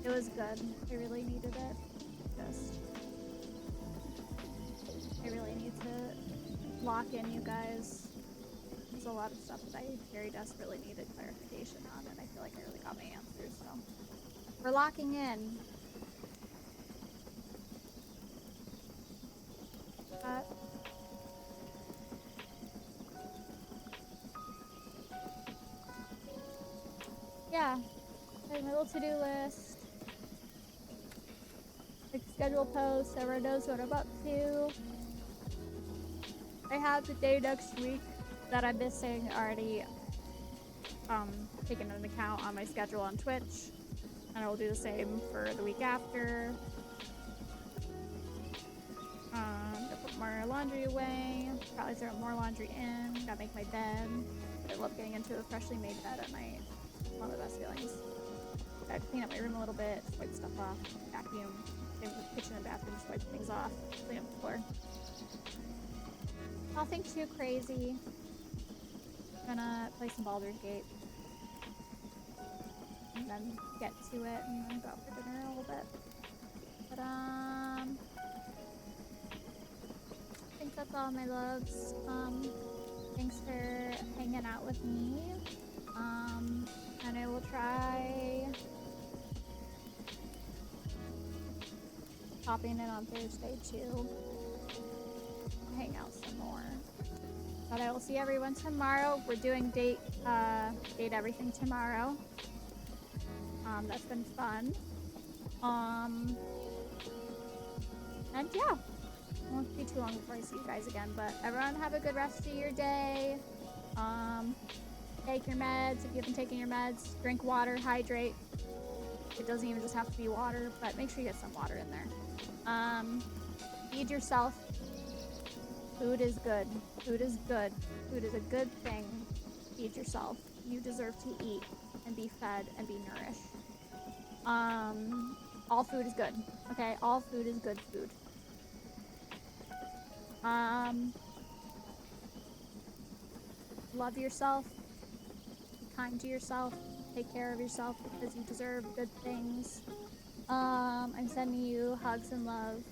It was good. I really needed it. I really need to lock in, you guys. There's a lot of stuff that I very desperately needed clarification on, and I feel like I really got my answers, so. We're locking in. Yeah, I have my little to-do list. Like schedule posts, so everyone knows what I'm up to. I have the day next week that I'm missing already taken into account on my schedule on Twitch, and I will do the same for the week after. Gonna put more laundry away, probably throw more laundry in, gotta make my bed. I love getting into a freshly made bed at night. One of the best feelings. Gotta clean up my room a little bit, just wipe stuff off, vacuum, same with the kitchen and bathroom, just wipe things off, clean up the floor. Nothing too crazy. Gonna play some Baldur's Gate. And then get to it and then go out for dinner a little bit. But I think that's all, my loves. Thanks for hanging out with me. And I will try popping in on Thursday too. Hang out some more. But I will see everyone tomorrow. We're doing date everything tomorrow. That's been fun. And yeah, it won't be too long before I see you guys again. But everyone have a good rest of your day. Take your meds if you haven't taken your meds. Drink water, hydrate. It doesn't even just have to be water, but make sure you get some water in there. Feed yourself. Food is good. Food is good. Food is a good thing. Feed yourself. You deserve to eat and be fed and be nourished. All food is good. Okay? All food is good food. Love yourself. Be kind to yourself. Take care of yourself because you deserve good things. I'm sending you hugs and love.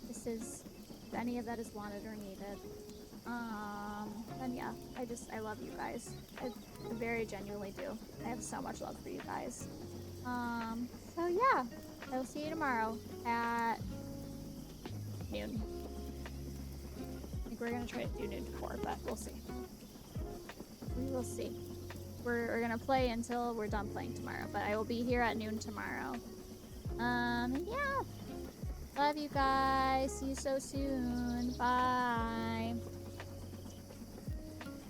This is, if any of that is wanted or needed. And yeah, I love you guys. I very genuinely do. I have so much love for you guys. So yeah, I will see you tomorrow at noon. I think we're gonna try to do noon to 4, but we'll see. We will see. We're gonna play until we're done playing tomorrow, but I will be here at noon tomorrow. And yeah. Love you guys. See you so soon. Bye.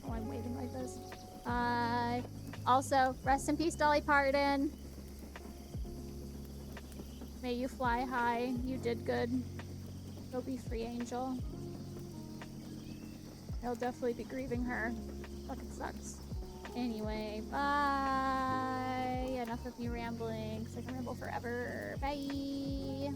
Oh, I'm waving like this. Bye. Also, rest in peace, Dolly Parton. May you fly high. You did good. Go be free, Angel. I'll definitely be grieving her. Fucking sucks. Anyway, bye. Enough of me rambling, 'cause I can ramble forever. Bye.